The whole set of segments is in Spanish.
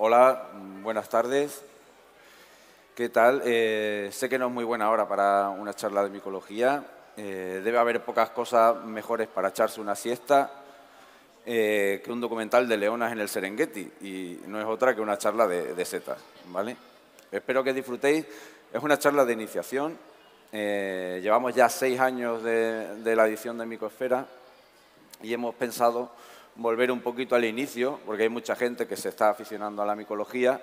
Hola, buenas tardes. ¿Qué tal? Sé que no es muy buena hora para una charla de micología. Debe haber pocas cosas mejores para echarse una siesta que un documental de leonas en el Serengeti. Y no es otra que una charla de setas, ¿vale? Espero que disfrutéis. Es una charla de iniciación. Llevamos ya 6 años de la edición de Micosfera y hemos pensado volver un poquito al inicio, porque hay mucha gente que se está aficionando a la micología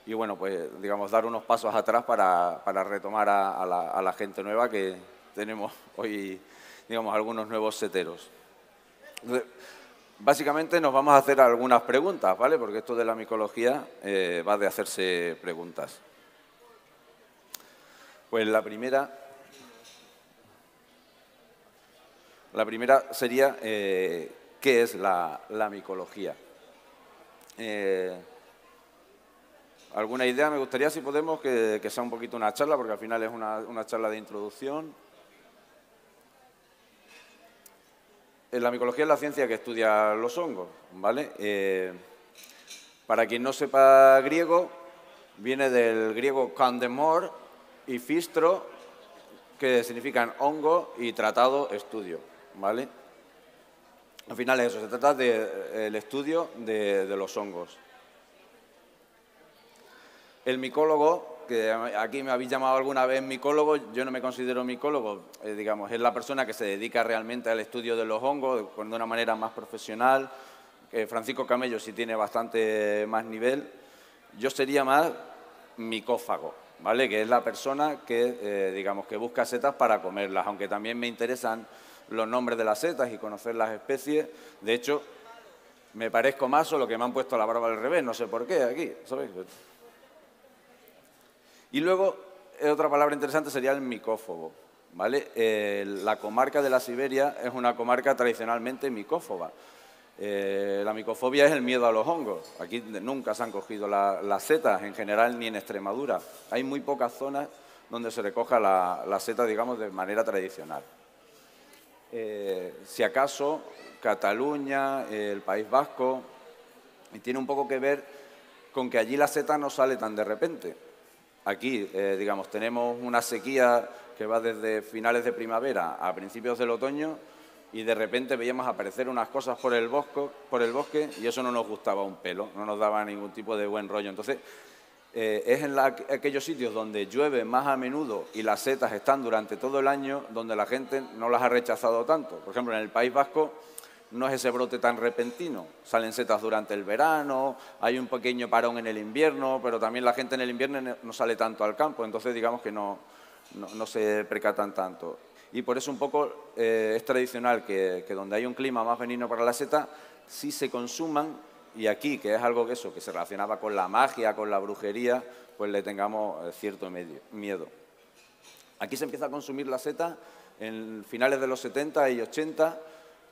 y, bueno, pues, digamos, dar unos pasos atrás para retomar a la gente nueva que tenemos hoy, digamos, algunos nuevos seteros. Entonces, básicamente nos vamos a hacer algunas preguntas, ¿vale? Porque esto de la micología va de hacerse preguntas. Pues la primera sería, ¿qué es la micología? ¿Alguna idea? Me gustaría, si podemos, que sea un poquito una charla, porque al final es una charla de introducción. La micología es la ciencia que estudia los hongos, ¿vale? Para quien no sepa griego, viene del griego kandemor y fistro, que significan hongo, y tratado, estudio, ¿vale? Al final es eso, se trata del estudio de los hongos. El micólogo, que aquí me habéis llamado alguna vez micólogo, yo no me considero micólogo, digamos, es la persona que se dedica realmente al estudio de los hongos de una manera más profesional. Francisco Camello sí tiene bastante más nivel. Yo sería más micófago, ¿vale? Que es la persona que, digamos, que busca setas para comerlas, aunque también me interesan los nombres de las setas y conocer las especies. De hecho, me parezco más, solo que me han puesto la barba al revés, no sé por qué aquí, ¿sabéis? Y luego, otra palabra interesante sería el micófobo, ¿vale? La comarca de la Siberia es una comarca tradicionalmente micófoba. La micofobia es el miedo a los hongos. Aquí nunca se han cogido las setas, en general, ni en Extremadura. Hay muy pocas zonas donde se recoja la seta, digamos, de manera tradicional. Si acaso, Cataluña, el País Vasco, y tiene un poco que ver con que allí la seta no sale tan de repente. Aquí, digamos, tenemos una sequía que va desde finales de primavera a principios del otoño y de repente veíamos aparecer unas cosas por el bosque y eso no nos gustaba un pelo, no nos daba ningún tipo de buen rollo. Entonces, es en aquellos sitios donde llueve más a menudo y las setas están durante todo el año donde la gente no las ha rechazado tanto. Por ejemplo, en el País Vasco no es ese brote tan repentino. Salen setas durante el verano, hay un pequeño parón en el invierno, pero también la gente en el invierno no sale tanto al campo, entonces digamos que no se percatan tanto. Y por eso un poco es tradicional que donde hay un clima más benigno para la seta, sí se consuman, y aquí, que es algo que se relacionaba con la magia, con la brujería, pues le tengamos cierto miedo. Aquí se empieza a consumir la seta en finales de los 70 y 80,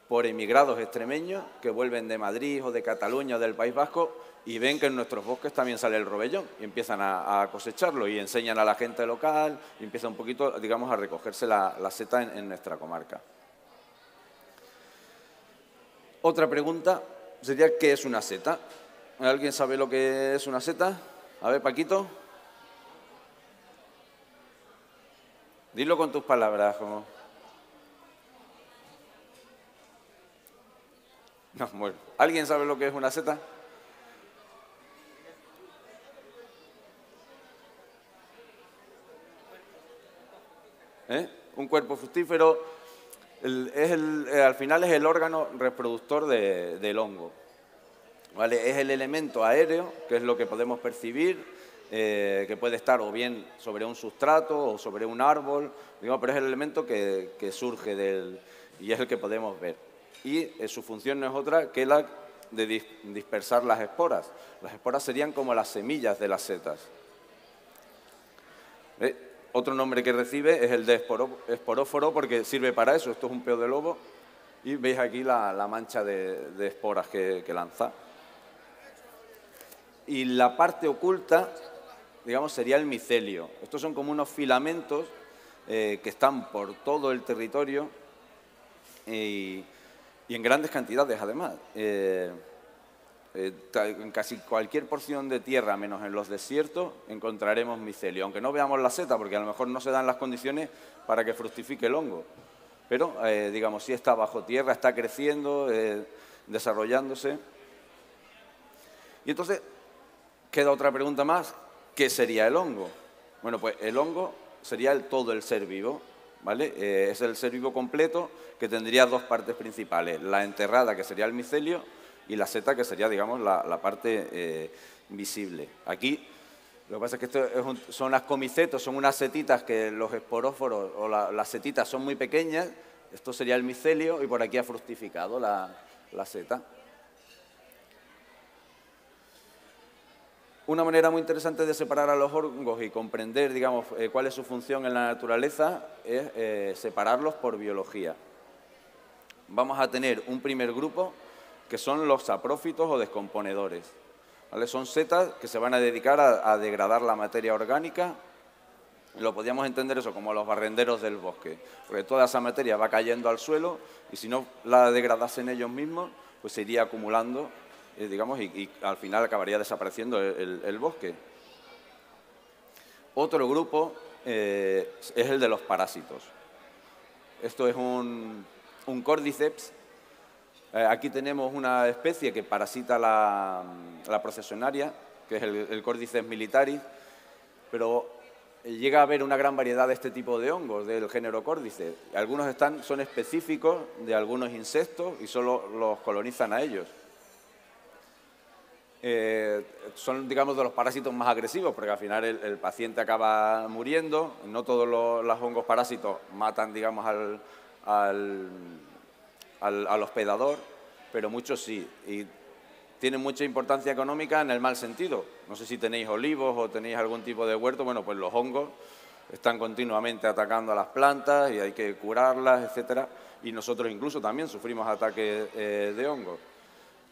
por emigrados extremeños que vuelven de Madrid o de Cataluña o del País Vasco y ven que en nuestros bosques también sale el robellón y empiezan a cosecharlo y enseñan a la gente local y empieza un poquito, digamos, a recogerse la seta en nuestra comarca. Otra pregunta sería, ¿qué es una seta? ¿Alguien sabe lo que es una seta? A ver, Paquito. Dilo con tus palabras, como... No, bueno. ¿Alguien sabe lo que es una seta? Un cuerpo fructífero. Al final es el órgano reproductor del hongo, ¿vale? Es el elemento aéreo, que es lo que podemos percibir, que puede estar o bien sobre un sustrato o sobre un árbol, digamos, pero es el elemento que surge y es el que podemos ver. Y su función no es otra que la de dispersar las esporas. Las esporas serían como las semillas de las setas. Otro nombre que recibe es el de esporóforo, porque sirve para eso. Esto es un peo de lobo y veis aquí la mancha de esporas que lanza. Y la parte oculta, digamos, sería el micelio. Estos son como unos filamentos que están por todo el territorio y en grandes cantidades, además. En casi cualquier porción de tierra, menos en los desiertos, encontraremos micelio. Aunque no veamos la seta, porque a lo mejor no se dan las condiciones para que fructifique el hongo. Pero, digamos, sí está bajo tierra, está creciendo, desarrollándose. Y entonces, queda otra pregunta más. ¿Qué sería el hongo? Bueno, pues el hongo sería todo el ser vivo, ¿vale? Es el ser vivo completo que tendría dos partes principales. La enterrada, que sería el micelio, y la seta, que sería, digamos, la parte visible. Aquí, lo que pasa es que esto son las comicetos, son unas setitas que los esporóforos o las setitas son muy pequeñas. Esto sería el micelio y por aquí ha fructificado la seta. Una manera muy interesante de separar a los hongos y comprender, digamos, cuál es su función en la naturaleza es separarlos por biología. Vamos a tener un primer grupo que son los saprófitos o descomponedores, ¿vale? Son setas que se van a dedicar a degradar la materia orgánica. Lo podríamos entender eso como los barrenderos del bosque, porque toda esa materia va cayendo al suelo y si no la degradasen ellos mismos, pues se iría acumulando, digamos, y al final acabaría desapareciendo el bosque. Otro grupo es el de los parásitos. Esto es un Cordyceps. Aquí tenemos una especie que parasita la Processionaria, que es el Cordyceps militaris, pero llega a haber una gran variedad de este tipo de hongos del género Cordyceps. Algunos son específicos de algunos insectos y solo los colonizan a ellos. Son, digamos, de los parásitos más agresivos, porque al final el paciente acaba muriendo. No todos los hongos parásitos matan, digamos, al hospedador, pero muchos sí. Y tienen mucha importancia económica en el mal sentido. No sé si tenéis olivos o tenéis algún tipo de huerto. Bueno, pues los hongos están continuamente atacando a las plantas y hay que curarlas, etcétera. Y nosotros incluso también sufrimos ataques de hongos.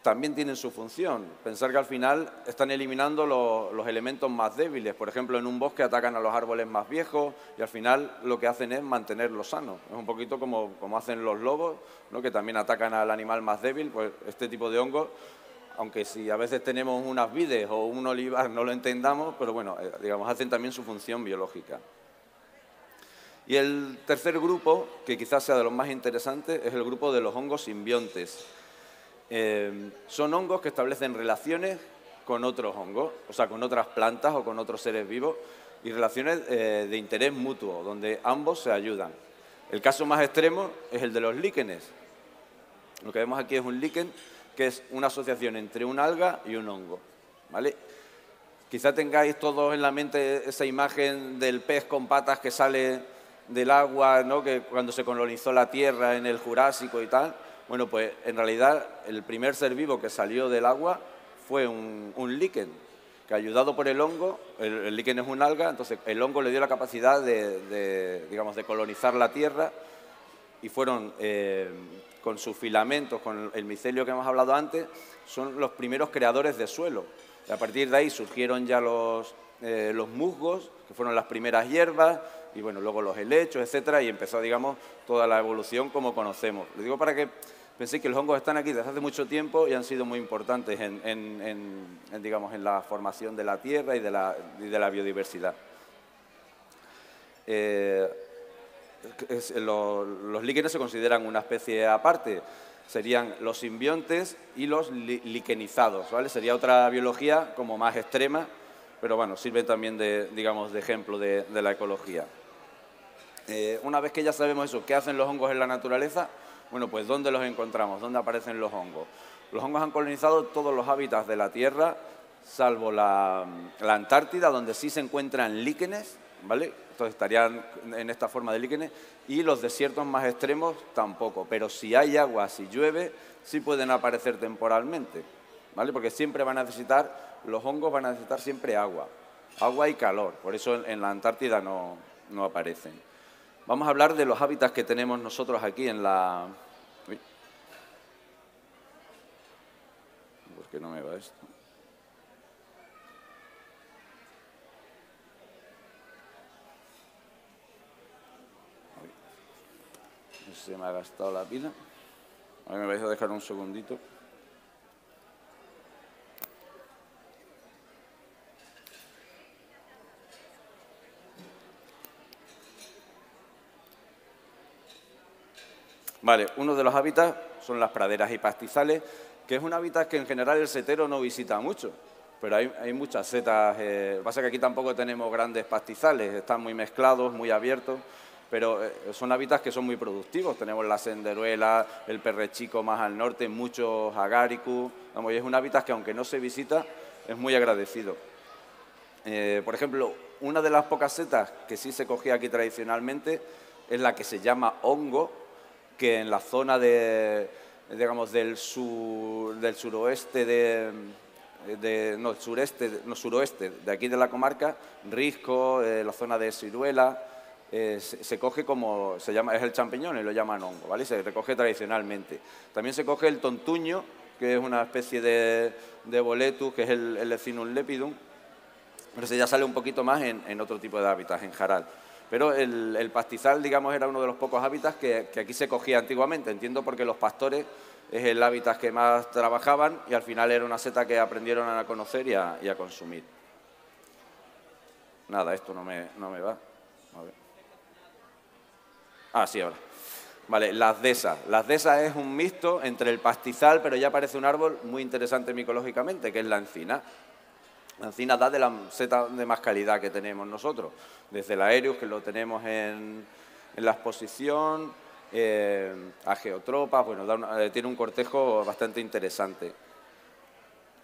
También tienen su función. Pensar que al final están eliminando los elementos más débiles. Por ejemplo, en un bosque atacan a los árboles más viejos y al final lo que hacen es mantenerlos sanos. Es un poquito como hacen los lobos, ¿no? Que también atacan al animal más débil. Pues este tipo de hongos, aunque si a veces tenemos unas vides o un olivar no lo entendamos, pero bueno, digamos, hacen también su función biológica. Y el tercer grupo, que quizás sea de los más interesantes, es el grupo de los hongos simbiontes. Son hongos que establecen relaciones con otros hongos, o sea, con otras plantas o con otros seres vivos, y relaciones de interés mutuo, donde ambos se ayudan. El caso más extremo es el de los líquenes. Lo que vemos aquí es un líquen, que es una asociación entre un alga y un hongo, ¿vale? Quizá tengáis todos en la mente esa imagen del pez con patas que sale del agua, ¿no? Que cuando se colonizó la Tierra en el Jurásico y tal. Bueno, pues en realidad el primer ser vivo que salió del agua fue un líquen, que ayudado por el hongo, el líquen es un alga, entonces el hongo le dio la capacidad digamos, de colonizar la Tierra y fueron, con sus filamentos, con el micelio que hemos hablado antes, son los primeros creadores de suelo. Y a partir de ahí surgieron ya los musgos, que fueron las primeras hierbas, y bueno, luego los helechos, etcétera, y empezó, digamos, toda la evolución como conocemos. Lo digo para que penséis que los hongos están aquí desde hace mucho tiempo y han sido muy importantes digamos, en la formación de la tierra y de la biodiversidad. Los líquenes se consideran una especie aparte. Serían los simbiontes y los liquenizados, ¿vale? Sería otra biología como más extrema, pero bueno, sirve también digamos, de ejemplo de la ecología. Una vez que ya sabemos eso, ¿qué hacen los hongos en la naturaleza? Bueno, pues ¿dónde los encontramos? ¿Dónde aparecen los hongos? Los hongos han colonizado todos los hábitats de la Tierra, salvo la Antártida, donde sí se encuentran líquenes, ¿vale? Entonces estarían en esta forma de líquenes, y los desiertos más extremos tampoco. Pero si hay agua, si llueve, sí pueden aparecer temporalmente, ¿vale? Porque siempre los hongos van a necesitar siempre agua y calor. Por eso en la Antártida no aparecen. Vamos a hablar de los hábitats que tenemos nosotros aquí en la... Uy. ¿Por qué no me va esto? Se me ha gastado la pila. A mí me vais a dejar un segundito. Vale, uno de los hábitats son las praderas y pastizales, que es un hábitat que en general el setero no visita mucho, pero hay muchas setas. Lo que pasa es que aquí tampoco tenemos grandes pastizales, están muy mezclados, muy abiertos, pero son hábitats que son muy productivos. Tenemos la senderuela, el perrechico más al norte, muchos agáricus. Vamos, y es un hábitat que aunque no se visita, es muy agradecido. Por ejemplo, una de las pocas setas que sí se cogía aquí tradicionalmente es la que se llama hongo, que en la zona digamos, del suroeste suroeste de aquí de la comarca, Risco, la zona de Siruela, se coge como, es el champiñón y lo llaman hongo, ¿vale? Se recoge tradicionalmente. También se coge el tontuño, que es una especie de boletus, que es el Ecinus lepidum, pero ese ya sale un poquito más en otro tipo de hábitats, en jaral. Pero el pastizal, digamos, era uno de los pocos hábitats que aquí se cogía antiguamente. Entiendo porque los pastores es el hábitat que más trabajaban y al final era una seta que aprendieron a conocer y a consumir. Nada, esto no me va. A ver. Ah, sí, ahora. Vale, las dehesas. Las dehesas es un mixto entre el pastizal, pero ya parece un árbol muy interesante micológicamente, que es la encina. La encina da de la seta de más calidad que tenemos nosotros, desde el Aereus, que lo tenemos en la exposición, a Geotropas, bueno, tiene un cortejo bastante interesante.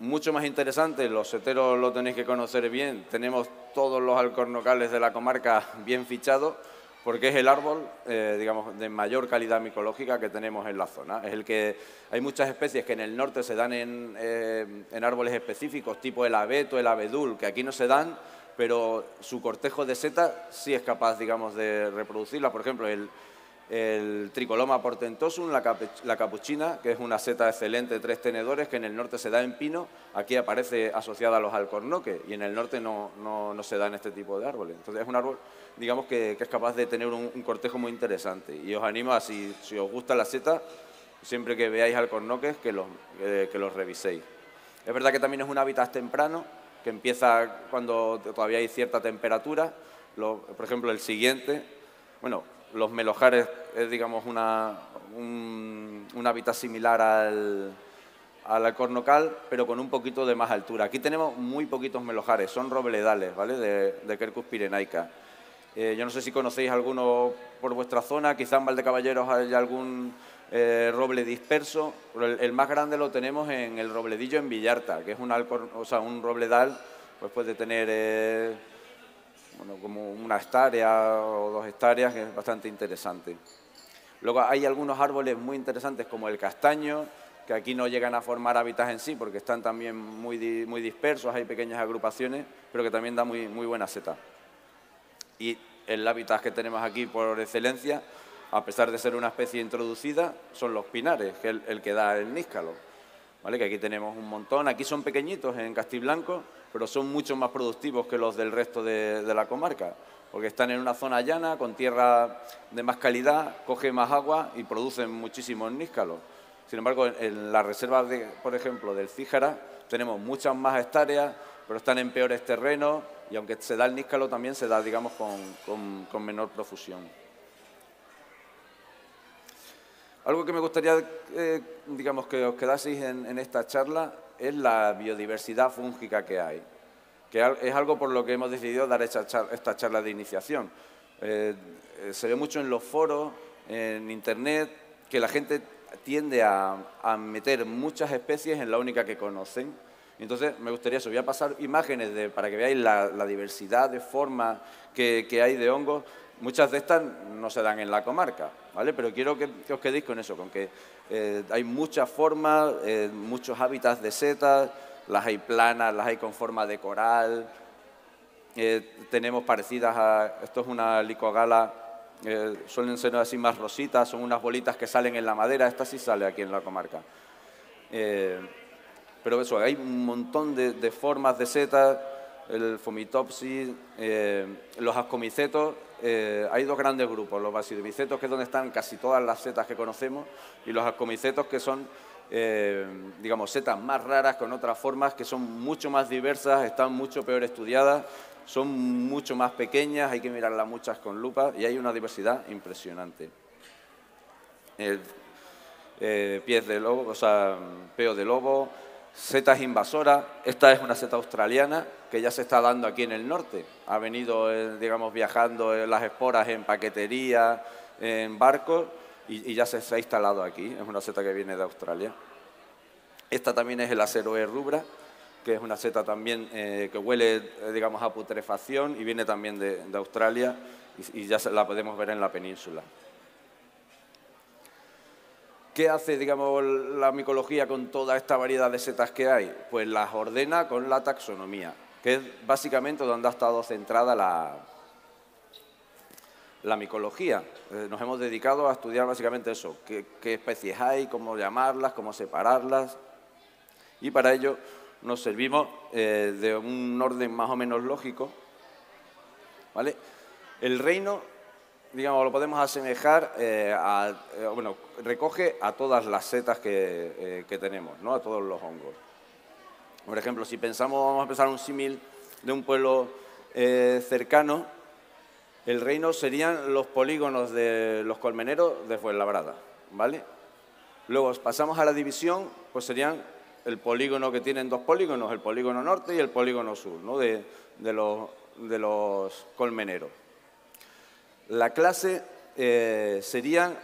Mucho más interesante, los seteros lo tenéis que conocer bien, tenemos todos los alcornocales de la comarca bien fichados, porque es el árbol, digamos, de mayor calidad micológica que tenemos en la zona. Es el que hay muchas especies que en el norte se dan en árboles específicos, tipo el abeto, el abedul, que aquí no se dan, pero su cortejo de seta sí es capaz, digamos, de reproducirla. Por ejemplo, el Tricoloma portentosum, la capuchina, que es una seta excelente de 3 tenedores, que en el norte se da en pino, aquí aparece asociada a los alcornoques y en el norte no se da en este tipo de árboles. Entonces es un árbol, digamos, que es capaz de tener un cortejo muy interesante. Y os animo a, si os gusta la seta, siempre que veáis alcornoques, que los reviséis. Es verdad que también es un hábitat temprano, que empieza cuando todavía hay cierta temperatura. Por ejemplo, el siguiente, bueno, los melojares es, digamos, un hábitat similar al alcornocal, pero con un poquito de más altura. Aquí tenemos muy poquitos melojares, son robledales, ¿vale?, de Quercus pyrenaica. Yo no sé si conocéis alguno por vuestra zona, quizá en Valdecaballeros hay algún roble disperso, pero el más grande lo tenemos en el Robledillo en Villarta, que es un robledal, pues puede tener como 1 hectárea o 2 hectáreas, que es bastante interesante. Luego hay algunos árboles muy interesantes como el castaño, que aquí no llegan a formar hábitats en sí porque están también muy dispersos, hay pequeñas agrupaciones, pero que también da muy buena seta. Y el hábitat que tenemos aquí por excelencia, a pesar de ser una especie introducida, son los pinares, que es el que da el níscalo, ¿vale? Que aquí tenemos un montón. Aquí son pequeñitos en Castiblanco, pero son mucho más productivos que los del resto de la comarca, porque están en una zona llana, con tierra de más calidad, cogen más agua y producen muchísimos níscalos. Sin embargo, en la reserva, por ejemplo, del Cíjara, tenemos muchas más hectáreas, pero están en peores terrenos y aunque se da el níscalo, también se da, digamos, con menor profusión. Algo que me gustaría, digamos, que os quedaseis en esta charla es la biodiversidad fúngica que hay, que es algo por lo que hemos decidido dar esta charla de iniciación. Se ve mucho en los foros, en Internet, que la gente tiende a meter muchas especies en la única que conocen. Entonces, me gustaría eso. Voy a pasar imágenes para que veáis la diversidad de formas que hay de hongos. Muchas de estas no se dan en la comarca, ¿vale? Pero quiero que os quedéis con eso, con que hay muchas formas, muchos hábitats de setas, las hay planas, las hay con forma de coral. Tenemos parecidas a... Esto es una licogala, suelen ser así más rositas, son unas bolitas que salen en la madera. Esta sí sale aquí en la comarca. Pero eso, hay un montón de formas de setas, el Fomitopsis, los ascomicetos. Hay 2 grandes grupos, los basidiomicetos, que es donde están casi todas las setas que conocemos, y los ascomicetos, que son, digamos, setas más raras, con otras formas, que son mucho más diversas, están mucho peor estudiadas, son mucho más pequeñas, hay que mirarlas muchas con lupa, y hay una diversidad impresionante. pies de lobo, o sea, peo de lobo, setas invasoras. Esta es una seta australiana que ya se está dando aquí en el norte. Ha venido, digamos, viajando las esporas en paquetería, en barcos, y ya se ha instalado aquí. Es una seta que viene de Australia. Esta también es el Aceroe rubra, que es una seta también que huele, digamos, a putrefacción y viene también de Australia, y ya la podemos ver en la península. ¿Qué hace, digamos, la micología con toda esta variedad de setas que hay? Pues las ordena con la taxonomía, que es básicamente donde ha estado centrada la micología. Nos hemos dedicado a estudiar básicamente eso, qué especies hay, cómo llamarlas, cómo separarlas, y para ello nos servimos de un orden más o menos lógico, ¿vale? El reino, digamos, lo podemos asemejar bueno, recoge a todas las setas que tenemos, ¿no? A todos los hongos. Por ejemplo, si pensamos, vamos a pensar un símil de un pueblo cercano, el reino serían los polígonos de los colmeneros de Fuenlabrada, ¿vale? Luego pasamos a la división, pues serían el polígono que tienen dos polígonos, el polígono norte y el polígono sur, ¿no? de los colmeneros. La clase serían,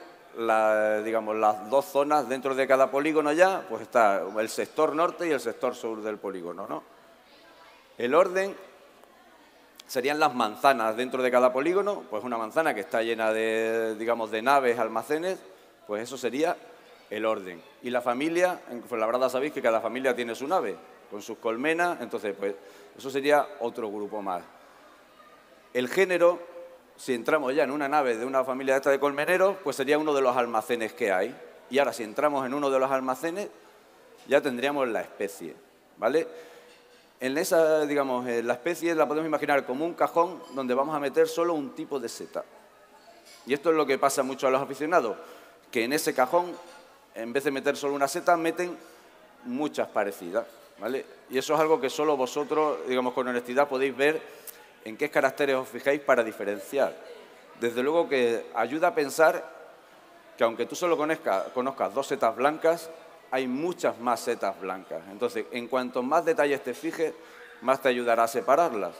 digamos, las dos zonas dentro de cada polígono ya, pues está el sector norte y el sector sur del polígono, ¿no? El orden serían las manzanas dentro de cada polígono, pues una manzana que está llena de, digamos, de naves, almacenes, pues eso sería el orden. Y la familia, en Fuenlabrada sabéis que cada familia tiene su nave, con sus colmenas, entonces pues eso sería otro grupo más. El género, si entramos ya en una nave de una familia esta de colmeneros, pues sería uno de los almacenes que hay. Y ahora si entramos en uno de los almacenes, ya tendríamos la especie, ¿vale? En esa, digamos, la especie la podemos imaginar como un cajón donde vamos a meter solo un tipo de seta. Y esto es lo que pasa mucho a los aficionados, que en ese cajón, en vez de meter solo una seta, meten muchas parecidas, ¿vale? Y eso es algo que solo vosotros, digamos, con honestidad podéis ver en qué caracteres os fijáis para diferenciar. Desde luego que ayuda a pensar que aunque tú solo conozcas dos setas blancas, hay muchas más setas blancas. Entonces, en cuanto más detalles te fijes, más te ayudará a separarlas,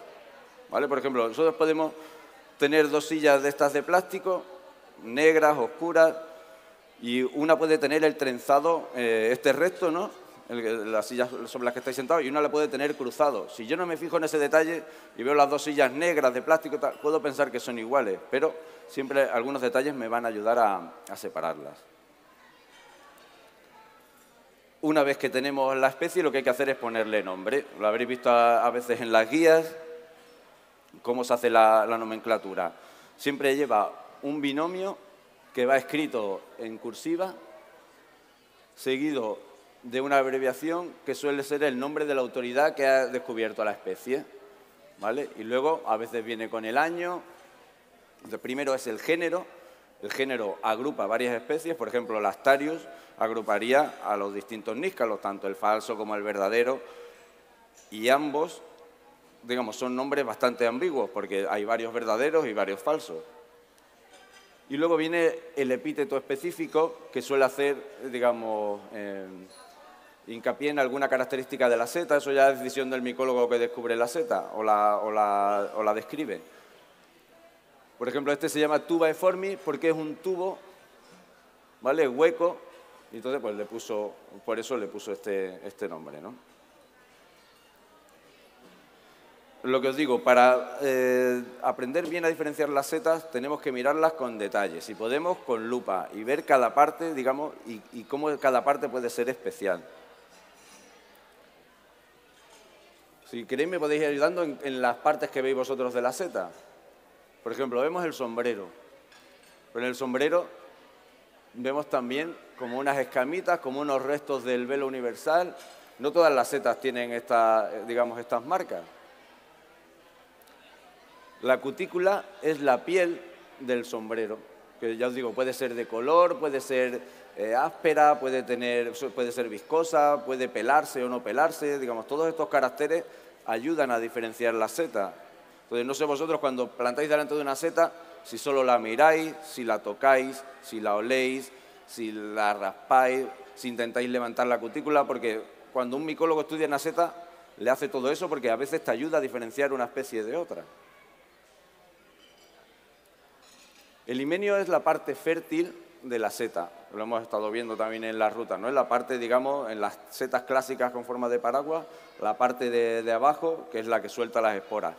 ¿vale? Por ejemplo, nosotros podemos tener dos sillas de estas de plástico, negras, oscuras, y una puede tener el trenzado, este recto, ¿no? Las sillas sobre las que estáis sentados, y una la puede tener cruzado. Si yo no me fijo en ese detalle y veo las dos sillas negras de plástico, puedo pensar que son iguales, pero siempre algunos detalles me van a ayudar a separarlas. Una vez que tenemos la especie, lo que hay que hacer es ponerle nombre. Lo habréis visto a veces en las guías, cómo se hace la nomenclatura. Siempre lleva un binomio que va escrito en cursiva, seguido de una abreviación que suele ser el nombre de la autoridad que ha descubierto la especie, ¿vale? Y luego a veces viene con el año. Entonces, primero es el género. El género agrupa varias especies, por ejemplo, el Astarius agruparía a los distintos níscalos, tanto el falso como el verdadero, y ambos, digamos, son nombres bastante ambiguos, porque hay varios verdaderos y varios falsos. Y luego viene el epíteto específico, que suele hacer, digamos, hincapié en alguna característica de la seta. Eso ya es decisión del micólogo que descubre la seta o la describe. Por ejemplo, este se llama tubaeformis porque es un tubo, ¿vale? Hueco, y entonces pues por eso le puso este nombre, ¿no? Lo que os digo, para aprender bien a diferenciar las setas tenemos que mirarlas con detalle, si podemos con lupa, y ver cada parte, digamos, y cómo cada parte puede ser especial. Si queréis me podéis ir ayudando en las partes que veis vosotros de la seta. Por ejemplo, vemos el sombrero. Pero en el sombrero vemos también como unas escamitas, como unos restos del velo universal. No todas las setas tienen digamos, estas marcas. La cutícula es la piel del sombrero, que ya os digo, puede ser de color, puede ser áspera, puede ser viscosa, puede pelarse o no pelarse. Digamos, todos estos caracteres ayudan a diferenciar la seta. Entonces, no sé vosotros cuando plantáis delante de una seta, si solo la miráis, si la tocáis, si la oléis, si la raspáis, si intentáis levantar la cutícula, porque cuando un micólogo estudia una seta, le hace todo eso porque a veces te ayuda a diferenciar una especie de otra. El himenio es la parte fértil de la seta, lo hemos estado viendo también en las rutas, ¿no? Es la parte, digamos, en las setas clásicas con forma de paraguas, la parte de abajo, que es la que suelta las esporas.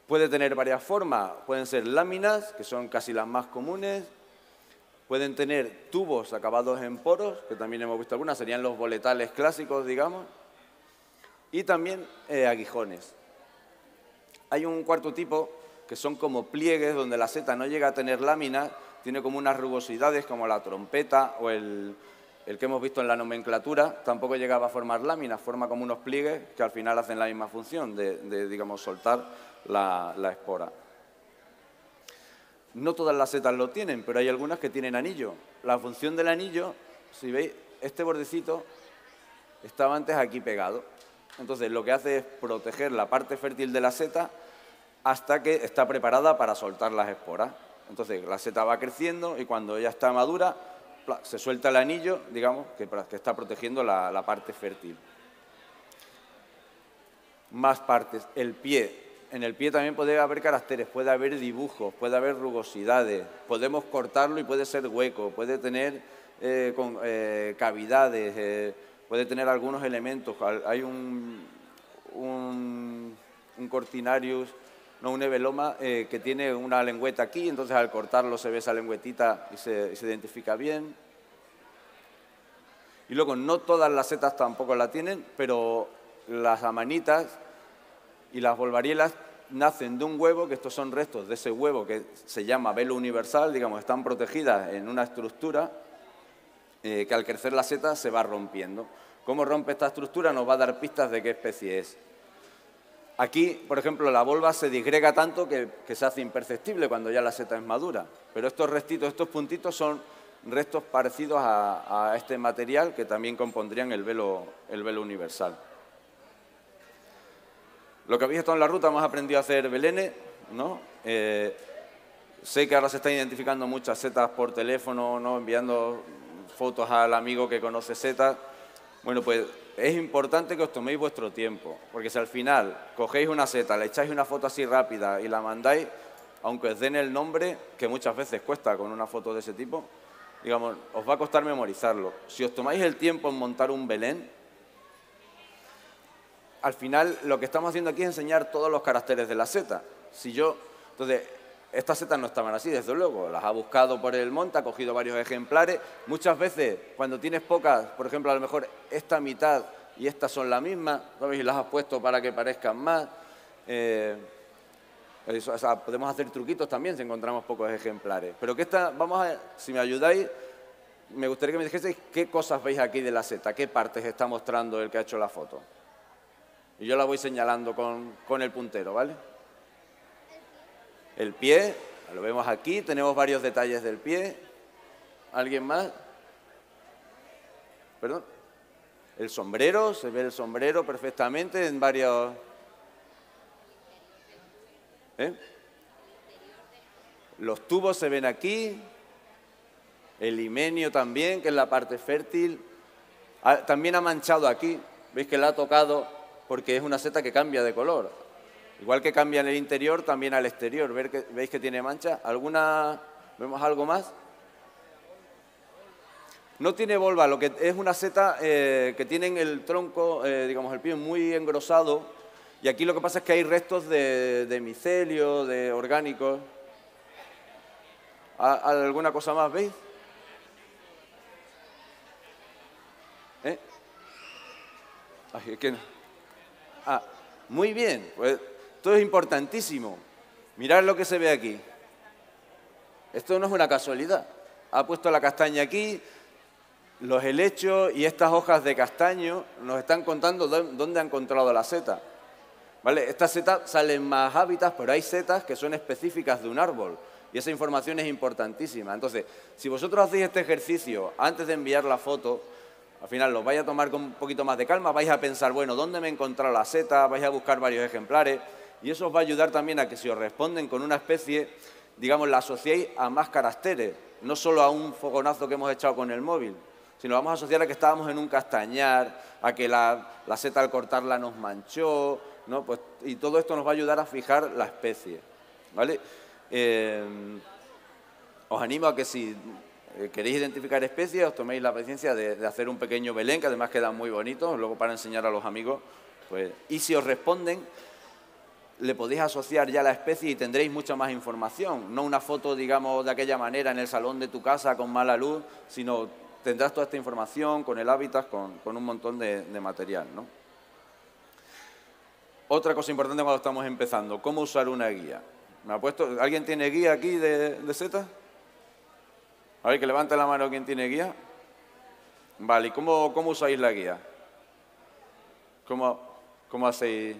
Puede tener varias formas, pueden ser láminas, que son casi las más comunes, pueden tener tubos acabados en poros, que también hemos visto algunas, serían los boletales clásicos, digamos, y también aguijones. Hay un cuarto tipo, que son como pliegues, donde la seta no llega a tener láminas, tiene como unas rugosidades como la trompeta o el que hemos visto en la nomenclatura, tampoco llegaba a formar láminas, forma como unos pliegues que al final hacen la misma función de digamos, soltar la espora. No todas las setas lo tienen, pero hay algunas que tienen anillo. La función del anillo, si veis, este bordecito estaba antes aquí pegado. Entonces, lo que hace es proteger la parte fértil de la seta hasta que está preparada para soltar las esporas. Entonces, la seta va creciendo y cuando ya está madura, se suelta el anillo, digamos, que está protegiendo la parte fértil. Más partes. El pie. En el pie también puede haber caracteres, puede haber dibujos, puede haber rugosidades. Podemos cortarlo y puede ser hueco, puede tener cavidades, puede tener algunos elementos. Hay un cortinarius, no, un hebeloma que tiene una lengüeta aquí, entonces al cortarlo se ve esa lengüetita y se identifica bien. Y luego, no todas las setas tampoco la tienen, pero las amanitas y las volvarielas nacen de un huevo, que estos son restos de ese huevo que se llama velo universal, digamos, están protegidas en una estructura que al crecer la seta se va rompiendo. Cómo rompe esta estructura nos va a dar pistas de qué especie es. Aquí, por ejemplo, la volva se disgrega tanto que se hace imperceptible cuando ya la seta es madura, pero estos restitos, estos puntitos son restos parecidos a este material que también compondrían el velo universal. Lo que habéis estado en la ruta, hemos aprendido a hacer belenes, ¿no? Sé que ahora se están identificando muchas setas por teléfono, ¿no? Enviando fotos al amigo que conoce setas. Bueno, pues es importante que os toméis vuestro tiempo, porque si al final cogéis una seta, le echáis una foto así rápida y la mandáis, aunque os den el nombre, que muchas veces cuesta con una foto de ese tipo, digamos, os va a costar memorizarlo. Si os tomáis el tiempo en montar un Belén, al final lo que estamos haciendo aquí es enseñar todos los caracteres de la seta. Entonces, estas setas no estaban así, desde luego, las ha buscado por el monte, ha cogido varios ejemplares. Muchas veces, cuando tienes pocas, por ejemplo, a lo mejor esta mitad y estas son la misma, ¿sabes? Y las has puesto para que parezcan más. O sea, podemos hacer truquitos también si encontramos pocos ejemplares. Pero si me ayudáis, me gustaría que me dijeseis qué cosas veis aquí de la seta, qué partes está mostrando el que ha hecho la foto. Y yo la voy señalando con el puntero, ¿vale? El pie, lo vemos aquí, tenemos varios detalles del pie. ¿Alguien más? ¿Perdón? El sombrero, se ve el sombrero perfectamente en varios... Los tubos se ven aquí, el himenio también, que es la parte fértil. También ha manchado aquí, veis que la ha tocado porque es una seta que cambia de color. Igual que cambia en el interior, también al exterior. ¿Veis que tiene mancha? ¿Vemos algo más? No tiene volva, lo que es una seta que tiene el tronco, digamos, el pie muy engrosado. Y aquí lo que pasa es que hay restos de micelio, de orgánicos. ¿Alguna cosa más, veis? Ay, es que no. Muy bien, pues esto es importantísimo. Mirad lo que se ve aquí. Esto no es una casualidad. Ha puesto la castaña aquí, los helechos y estas hojas de castaño nos están contando dónde ha encontrado la seta. ¿Vale? Estas setas salen más hábitats, pero hay setas que son específicas de un árbol. Y esa información es importantísima. Entonces, si vosotros hacéis este ejercicio antes de enviar la foto, al final lo vais a tomar con un poquito más de calma, vais a pensar, bueno, ¿dónde me he encontrado la seta? Vais a buscar varios ejemplares y eso os va a ayudar también a que si os responden con una especie, digamos, la asociéis a más caracteres. no solo a un fogonazo que hemos echado con el móvil, sino vamos a asociar a que estábamos en un castañar, a que la seta al cortarla nos manchó, ¿no? Pues, y todo esto nos va a ayudar a fijar la especie, ¿vale? Os animo a que si queréis identificar especies, os toméis la paciencia de hacer un pequeño Belén, que además quedan muy bonitos, luego para enseñar a los amigos. Pues, y si os responden, le podéis asociar ya la especie y tendréis mucha más información. No una foto, digamos, de aquella manera en el salón de tu casa con mala luz, sino tendrás toda esta información con el hábitat, con un montón de material, ¿no? Otra cosa importante cuando estamos empezando, ¿cómo usar una guía? ¿Alguien tiene guía aquí de setas? A ver, que levante la mano quien tiene guía. Vale, ¿y cómo usáis la guía? ¿Cómo hacéis?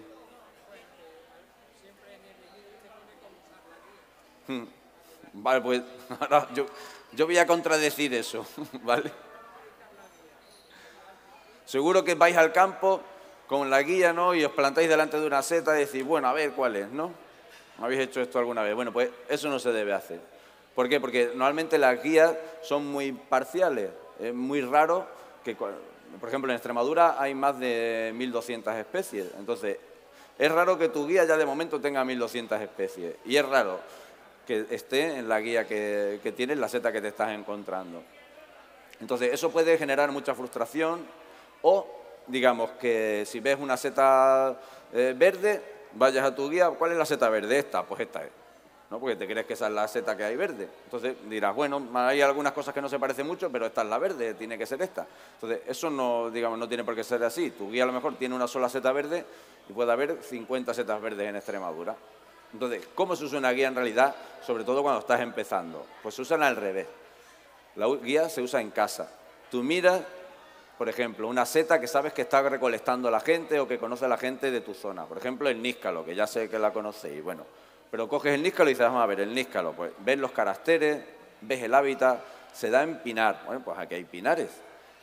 Vale, pues ahora yo voy a contradecir eso, ¿vale? Seguro que vais al campo con la guía, ¿no? Y os plantáis delante de una seta y decís, bueno, a ver cuál es, ¿no? ¿Habéis hecho esto alguna vez? Bueno, pues eso no se debe hacer. ¿Por qué? Porque normalmente las guías son muy parciales. Es muy raro que, por ejemplo, en Extremadura hay más de 1.200 especies. Entonces, es raro que tu guía ya de momento tenga 1.200 especies. Y es raro que esté en la guía que tienes la seta que te estás encontrando. Entonces, eso puede generar mucha frustración o, digamos, que si ves una seta verde, vayas a tu guía, ¿cuál es la seta verde? Esta, pues esta es, ¿no? Porque te crees que esa es la seta que hay verde. Entonces dirás, bueno, hay algunas cosas que no se parecen mucho, pero esta es la verde, tiene que ser esta. Entonces, eso no, digamos, no tiene por qué ser así. Tu guía a lo mejor tiene una sola seta verde y puede haber 50 setas verdes en Extremadura. Entonces, ¿cómo se usa una guía en realidad? Sobre todo cuando estás empezando. Pues se usan al revés. La guía se usa en casa. Tú miras, por ejemplo, una seta que sabes que está recolectando la gente o que conoce la gente de tu zona. Por ejemplo, el níscalo, que ya sé que la conocéis. Bueno, pero coges el níscalo y dices, vamos a ver, el níscalo. Pues ves los caracteres, ves el hábitat, se da en pinar. Bueno, pues aquí hay pinares.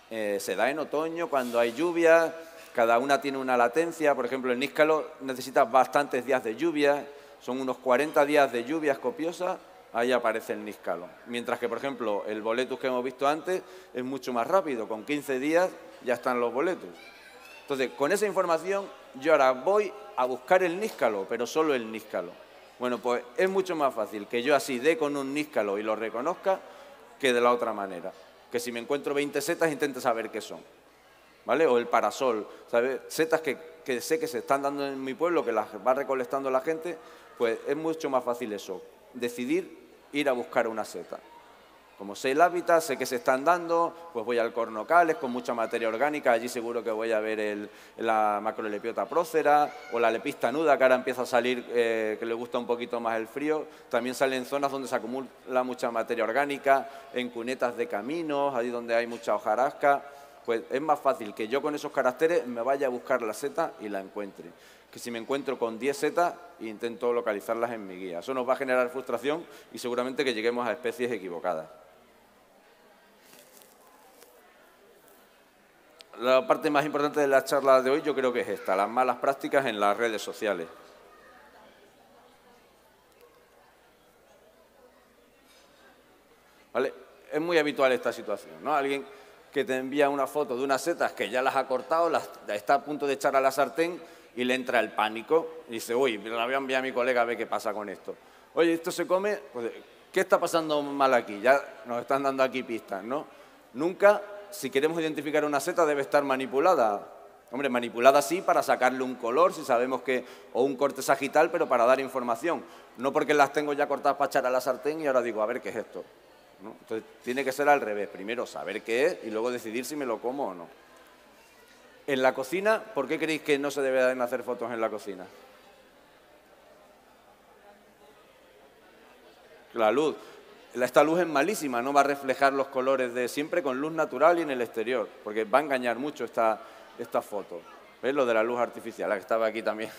Se da en otoño, cuando hay lluvia, cada una tiene una latencia. Por ejemplo, el níscalo necesita bastantes días de lluvia, son unos 40 días de lluvias copiosas, ahí aparece el níscalo. Mientras que, por ejemplo, el boletus que hemos visto antes es mucho más rápido, con 15 días ya están los boletus. Entonces, con esa información, yo ahora voy a buscar el níscalo, pero solo el níscalo. Bueno, pues es mucho más fácil que yo así dé con un níscalo y lo reconozca que de la otra manera. Que si me encuentro 20 setas, intente saber qué son, ¿vale? O el parasol, ¿sabes? Setas que sé que se están dando en mi pueblo, que las va recolectando la gente, pues es mucho más fácil eso, decidir ir a buscar una seta. Como sé el hábitat, sé que se están dando, pues voy al Cornocales con mucha materia orgánica, allí seguro que voy a ver la Macrolepiota prócera o la lepista nuda, que ahora empieza a salir, que le gusta un poquito más el frío. También sale en zonas donde se acumula mucha materia orgánica, en cunetas de caminos, allí donde hay mucha hojarasca. Pues es más fácil que yo con esos caracteres me vaya a buscar la seta y la encuentre, que si me encuentro con 10 setas e intento localizarlas en mi guía. Eso nos va a generar frustración y seguramente que lleguemos a especies equivocadas. La parte más importante de la charla de hoy yo creo que es esta, las malas prácticas en las redes sociales. ¿Vale? Es muy habitual esta situación, ¿no? Alguien que te envía una foto de unas setas que ya las ha cortado, las está a punto de echar a la sartén y le entra el pánico y dice, uy, la voy a enviar a mi colega a ver qué pasa con esto. Oye, ¿esto se come? Pues, ¿qué está pasando mal aquí? Ya nos están dando aquí pistas, ¿no? Nunca, si queremos identificar una seta, debe estar manipulada. Hombre, manipulada sí para sacarle un color, si sabemos que, o un corte sagital, pero para dar información. No porque las tengo ya cortadas para echar a la sartén y ahora digo, a ver, ¿qué es esto? ¿No? Entonces, tiene que ser al revés. Primero saber qué es y luego decidir si me lo como o no. En la cocina, ¿por qué creéis que no se deben hacer fotos en la cocina? La luz. Esta luz es malísima, no va a reflejar los colores de siempre con luz natural y en el exterior, porque va a engañar mucho esta foto. ¿Ves? Lo de la luz artificial, la que estaba aquí también.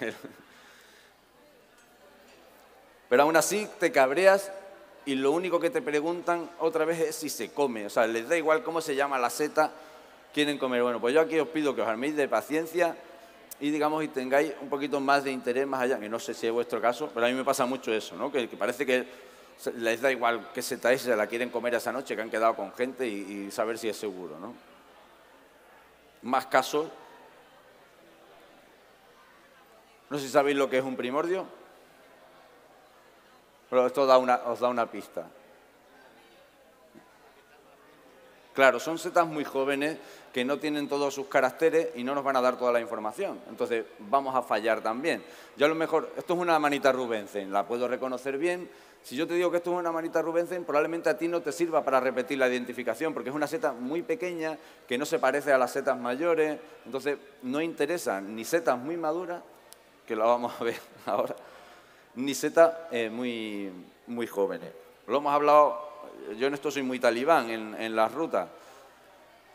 Pero aún así te cabreas y lo único que te preguntan otra vez es si se come. O sea, les da igual cómo se llama la seta, quieren comer. Bueno, pues yo aquí os pido que os arméis de paciencia y, digamos, y tengáis un poquito más de interés más allá, que no sé si es vuestro caso, pero a mí me pasa mucho eso, ¿no? Que parece que Les da igual qué seta es, se la quieren comer esa noche, que han quedado con gente y saber si es seguro, ¿no? Más casos. No sé si sabéis lo que es un primordio, pero esto os da una pista. Claro, son setas muy jóvenes que no tienen todos sus caracteres y no nos van a dar toda la información. Entonces, vamos a fallar también. Yo a lo mejor, esto es una manita Rubinstein, la puedo reconocer bien. Si yo te digo que esto es una manita Rubinstein, probablemente a ti no te sirva para repetir la identificación, porque es una seta muy pequeña, que no se parece a las setas mayores. Entonces, no interesan ni setas muy maduras, que lo vamos a ver ahora, ni setas muy jóvenes. Lo hemos hablado. Yo en esto soy muy talibán, en las rutas.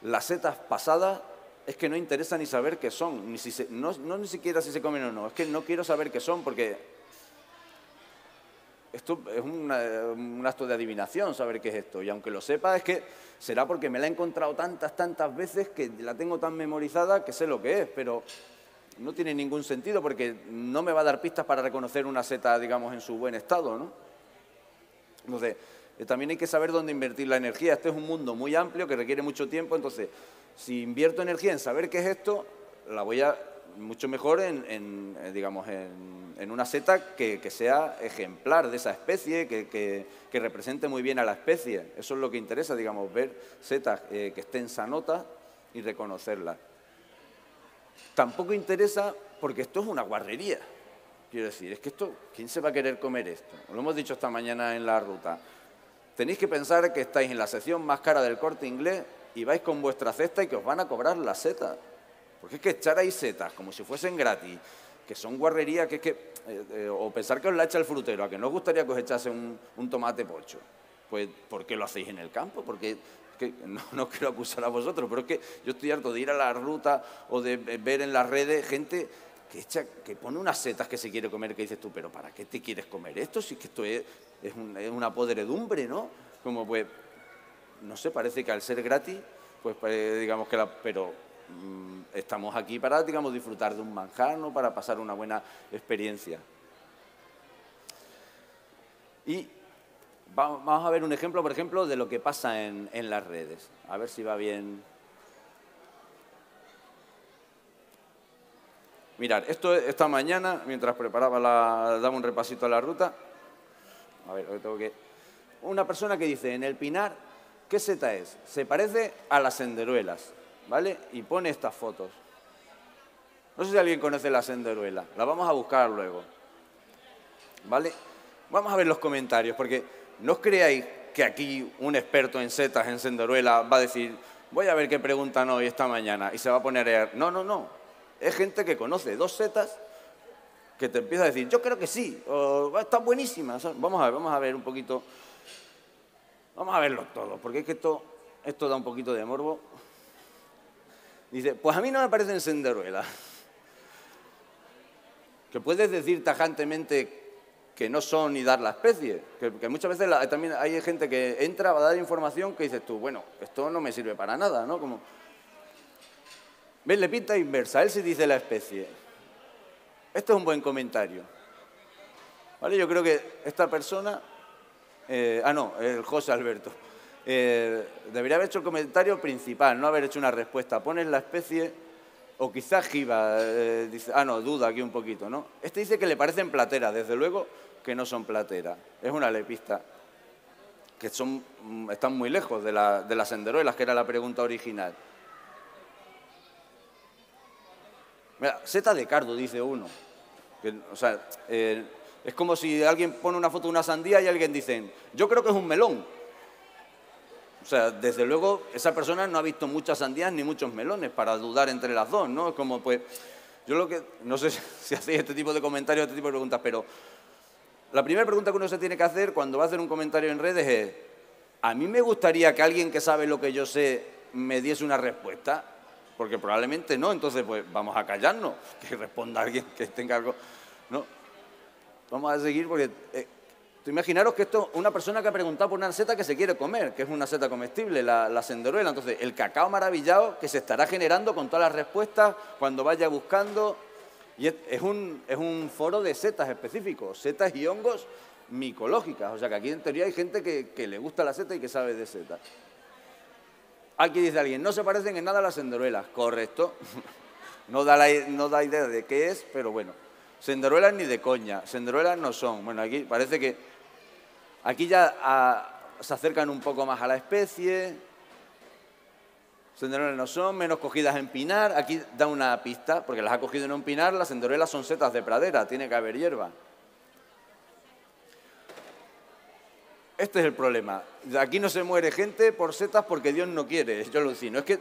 Las setas pasadas es que no interesa ni saber qué son, ni siquiera si se comen o no. Es que no quiero saber qué son porque esto es un acto de adivinación, saber qué es esto. Y aunque lo sepa, es que será porque me la he encontrado tantas veces que la tengo tan memorizada que sé lo que es, pero no tiene ningún sentido porque no me va a dar pistas para reconocer una seta, digamos, en su buen estado, ¿no? Entonces, también hay que saber dónde invertir la energía. Este es un mundo muy amplio que requiere mucho tiempo, entonces, si invierto energía en saber qué es esto, la voy a mucho mejor en una seta que sea ejemplar de esa especie, que represente muy bien a la especie. Eso es lo que interesa, digamos, ver setas que estén sanotas y reconocerlas. Tampoco interesa porque esto es una guarrería. Quiero decir, es que esto, ¿quién se va a querer comer esto? Lo hemos dicho esta mañana en la ruta. Tenéis que pensar que estáis en la sección más cara del Corte Inglés y vais con vuestra cesta y que os van a cobrar las setas. Porque es que echar ahí setas como si fuesen gratis, que son guarrerías, o pensar que os la echa el frutero, a que no os gustaría que os echase un tomate pocho. Pues, ¿por qué lo hacéis en el campo? Porque no quiero acusar a vosotros, pero es que yo estoy harto de ir a la ruta o de ver en las redes gente que pone unas setas que se quiere comer, que dices tú, pero ¿para qué te quieres comer esto? Si es que esto es una podredumbre, ¿no? Como pues, no sé, parece que al ser gratis, pues digamos que pero estamos aquí para, digamos, disfrutar de un manjar, ¿no? Para pasar una buena experiencia. Y vamos a ver un ejemplo, por ejemplo, de lo que pasa en las redes. A ver si va bien. Mirad, esta mañana, mientras preparaba daba un repasito a la ruta. A ver, hoy tengo que... Una persona que dice, en el Pinar, ¿qué seta es? Se parece a las senderuelas, ¿vale? Y pone estas fotos. No sé si alguien conoce la senderuela. La vamos a buscar luego, ¿vale? Vamos a ver los comentarios, porque no os creáis que aquí un experto en setas, en senderuela, va a decir, voy a ver qué preguntan hoy esta mañana, y se va a poner a... No. Es gente que conoce dos setas que te empieza a decir, yo creo que sí, o están buenísimas. Vamos a ver un poquito, vamos a verlo todo, porque es que esto da un poquito de morbo. Dice, pues a mí no me parecen senderuelas. Que puedes decir tajantemente que no son y dar la especie, que muchas veces también hay gente que entra, va a dar información que dices tú, bueno, esto no me sirve para nada, ¿no? Como... ¿Ves? Le pinta inversa, él sí dice la especie. Este es un buen comentario. ¿Vale? Yo creo que esta persona... el José Alberto. Debería haber hecho el comentario principal, no haber hecho una respuesta. Pones la especie, o quizás Giva, dice... duda aquí un poquito, ¿no? Este dice que le parecen plateras, desde luego que no son plateras. Es una lepista. Que están muy lejos de las senderuelas, que era la pregunta original. Mira, seta de cardo, dice uno. Es como si alguien pone una foto de una sandía y alguien dice, yo creo que es un melón. O sea, desde luego, esa persona no ha visto muchas sandías ni muchos melones para dudar entre las dos, ¿no? Es como, pues, no sé si hacéis este tipo de comentarios, este tipo de preguntas, pero la primera pregunta que uno se tiene que hacer cuando va a hacer un comentario en redes es, ¿a mí me gustaría que alguien que sabe lo que yo sé me diese una respuesta? Porque probablemente no, entonces pues vamos a callarnos, que responda alguien que tenga algo, ¿no? Vamos a seguir porque... imaginaros que esto una persona que ha preguntado por una seta que se quiere comer, que es una seta comestible, la senderuela. Entonces, el cacao maravillado que se estará generando con todas las respuestas cuando vaya buscando. Y es un foro de setas específicos, setas y hongos micológicas. O sea que aquí en teoría hay gente que le gusta la seta y que sabe de setas. Aquí dice alguien, no se parecen en nada a las senderuelas. Correcto. No da idea de qué es, pero bueno. Senderuelas ni de coña. Senderuelas no son. Bueno, aquí parece que... Aquí ya se acercan un poco más a la especie. Senderuelas no son, menos cogidas en pinar. Aquí da una pista, porque las ha cogido en un pinar. Las senderuelas son setas de pradera, tiene que haber hierba. Este es el problema. Aquí no se muere gente por setas porque Dios no quiere. Yo lo decía. No es que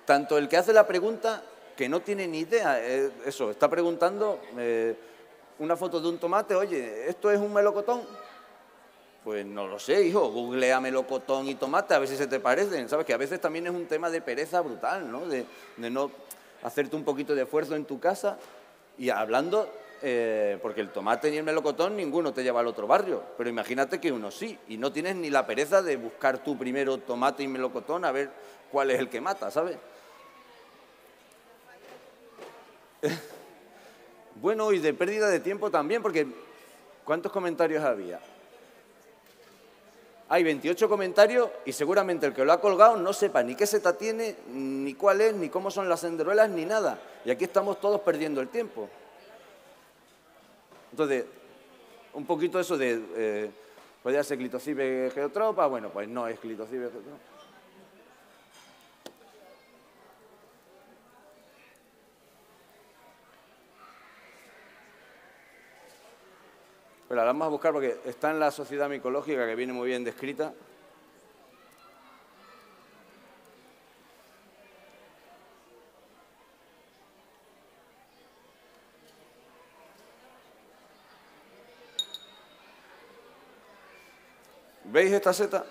tanto el que hace la pregunta, que no tiene ni idea, eso, está preguntando una foto de un tomate, oye, ¿esto es un melocotón? Pues no lo sé, hijo, googlea melocotón y tomate a ver si se te parecen. Sabes que a veces también es un tema de pereza brutal, ¿no? De no hacerte un poquito de esfuerzo en tu casa y hablando... porque el tomate ni el melocotón ninguno te lleva al otro barrio, pero imagínate que uno sí, y no tienes ni la pereza de buscar tú primero tomate y melocotón a ver cuál es el que mata, ¿sabes? Bueno, y de pérdida de tiempo también, porque ¿cuántos comentarios había? Hay 28 comentarios y seguramente el que lo ha colgado no sepa ni qué seta tiene, ni cuál es, ni cómo son las senderuelas, ni nada. Y aquí estamos todos perdiendo el tiempo. Entonces, un poquito eso de, ¿podría ser Clitocibe geotropa? Bueno, pues no es Clitocibe geotropa. Pero la vamos a buscar porque está en la Sociedad Micológica, que viene muy bien descrita. ¿Veis esta seta?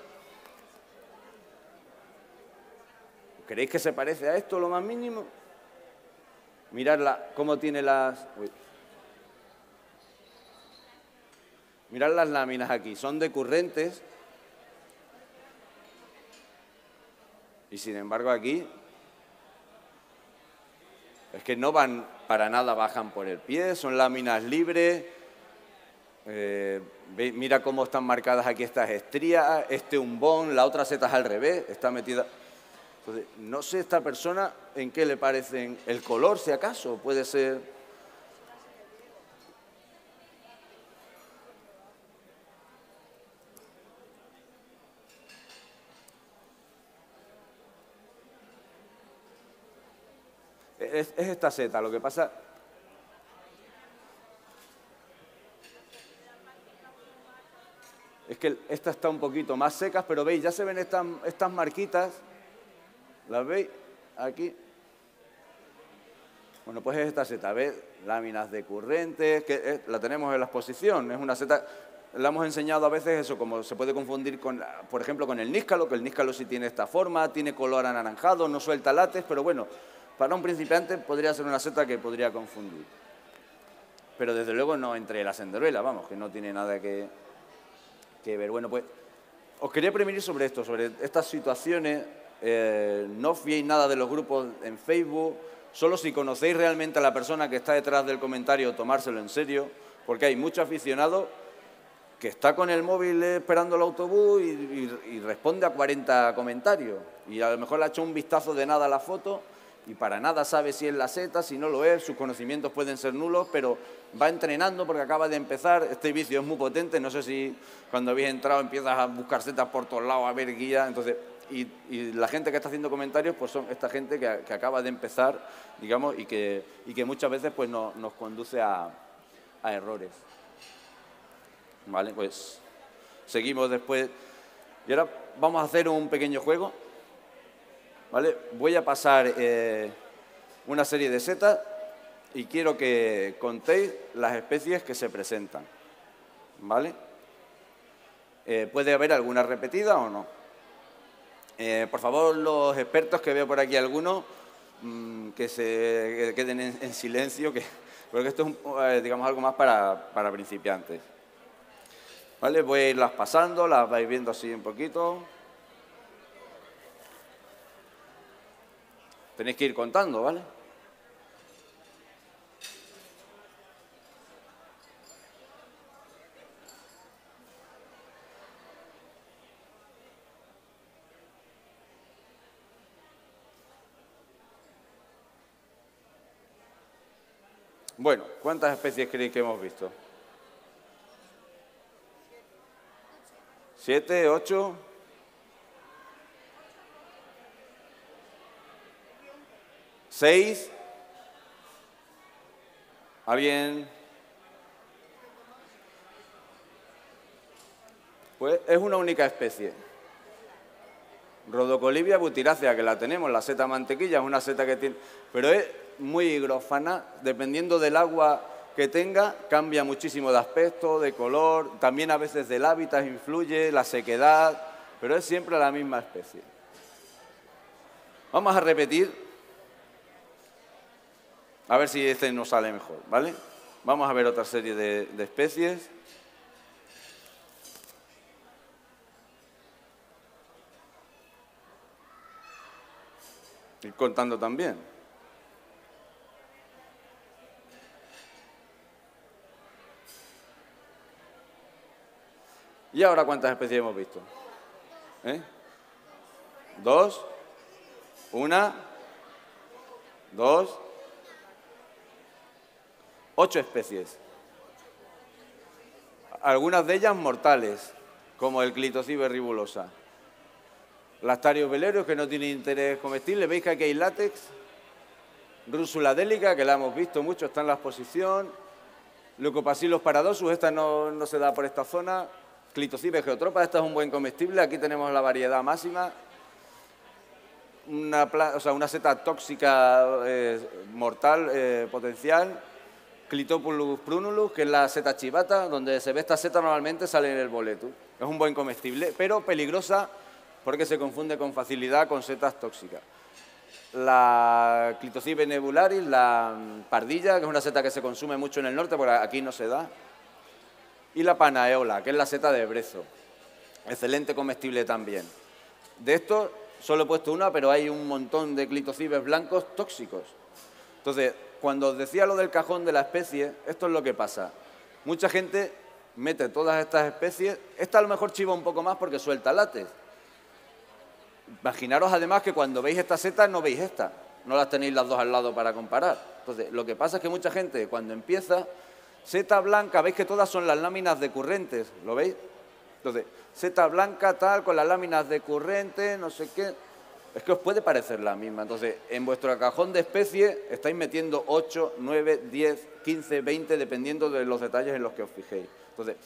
¿Creéis que se parece a esto lo más mínimo? Miradla, cómo tiene las... Uy. Mirad las láminas aquí, son decurrentes. Y sin embargo aquí... Es que no van para nada, bajan por el pie, son láminas libres. Mira cómo están marcadas aquí estas estrías, este umbón, la otra seta es al revés, está metida... Entonces, no sé esta persona en qué le parecen el color, si acaso, puede ser... Es esta seta, lo que pasa... Es que esta está un poquito más secas, pero veis, ya se ven estas marquitas. ¿Las veis? Aquí. Bueno, pues es esta seta, ¿ves? Láminas decurrentes, que la tenemos en la exposición. Es una seta, la hemos enseñado a veces eso, como se puede confundir con, por ejemplo, con el níscalo, que el níscalo sí tiene esta forma, tiene color anaranjado, no suelta látex, pero bueno, para un principiante podría ser una seta que podría confundir. Pero desde luego no entre la senderuela, vamos, que no tiene nada que ver. Bueno, pues os quería prevenir sobre esto, sobre estas situaciones. No fiéis nada de los grupos en Facebook, solo si conocéis realmente a la persona que está detrás del comentario, tomárselo en serio, porque hay muchos aficionados que está con el móvil esperando el autobús y responde a 40 comentarios. Y a lo mejor le ha hecho un vistazo de nada a la foto y para nada sabe si es la seta, si no lo es, sus conocimientos pueden ser nulos, pero va entrenando porque acaba de empezar. Este vicio es muy potente, no sé si cuando habéis entrado empiezas a buscar setas por todos lados, a ver guías, entonces... Y la gente que está haciendo comentarios pues son esta gente que acaba de empezar, digamos, y que muchas veces pues nos conduce a errores. Vale, pues seguimos después. Y ahora vamos a hacer un pequeño juego. ¿Vale? Voy a pasar una serie de setas y quiero que contéis las especies que se presentan. ¿Vale? ¿Puede haber alguna repetida o no? Por favor, los expertos, que veo por aquí algunos, que se queden en silencio, porque esto es, digamos, algo más para principiantes. ¿Vale? Voy a irlas pasando, las vais viendo así un poquito. Tenéis que ir contando, ¿vale? Bueno, ¿cuántas especies creéis que hemos visto? ¿7, 8? ¿6? ¿Alguien? Pues es una única especie. Rhodocolibia butyracea, que la tenemos, la seta mantequilla, es una seta que tiene... Pero es muy higrófana, dependiendo del agua que tenga, cambia muchísimo de aspecto, de color, también a veces del hábitat influye, la sequedad, pero es siempre la misma especie. Vamos a repetir, a ver si este nos sale mejor, ¿vale? Vamos a ver otra serie de especies. Ir contando también. ¿Y ahora cuántas especies hemos visto? ¿Eh? 2, 1, 2, 8 especies. Algunas de ellas mortales, como el Clitocibes ribulosa. Lactarius velerius, que no tiene interés comestible. ¿Veis que aquí hay látex? Rúsula délica, que la hemos visto mucho, está en la exposición. Leucopacillus paradoxus, esta no se da por esta zona. Clitocibes geotropa, esta es un buen comestible. Aquí tenemos la variedad máxima. Una seta tóxica mortal potencial. Clitopulus prunulus, que es la seta chivata, donde se ve esta seta normalmente sale en el boletus. Es un buen comestible, pero peligrosa porque se confunde con facilidad con setas tóxicas. La Clitocibes nebularis, la pardilla, que es una seta que se consume mucho en el norte, porque aquí no se da. Y la Panaeola, que es la seta de brezo. Excelente comestible también. De estos solo he puesto una, pero hay un montón de Clitocibes blancos tóxicos. Entonces, cuando os decía lo del cajón de la especie, esto es lo que pasa. Mucha gente mete todas estas especies. Esta a lo mejor chiva un poco más porque suelta látex. Imaginaros además que cuando veis esta seta no veis esta. No las tenéis las dos al lado para comparar. Entonces, lo que pasa es que mucha gente cuando empieza, seta blanca, veis que todas son las láminas decurrentes, ¿lo veis? Entonces, seta blanca tal, con las láminas decurrentes, no sé qué. Es que os puede parecer la misma. Entonces, en vuestro cajón de especies estáis metiendo 8, 9, 10, 15, 20, dependiendo de los detalles en los que os fijéis. Entonces,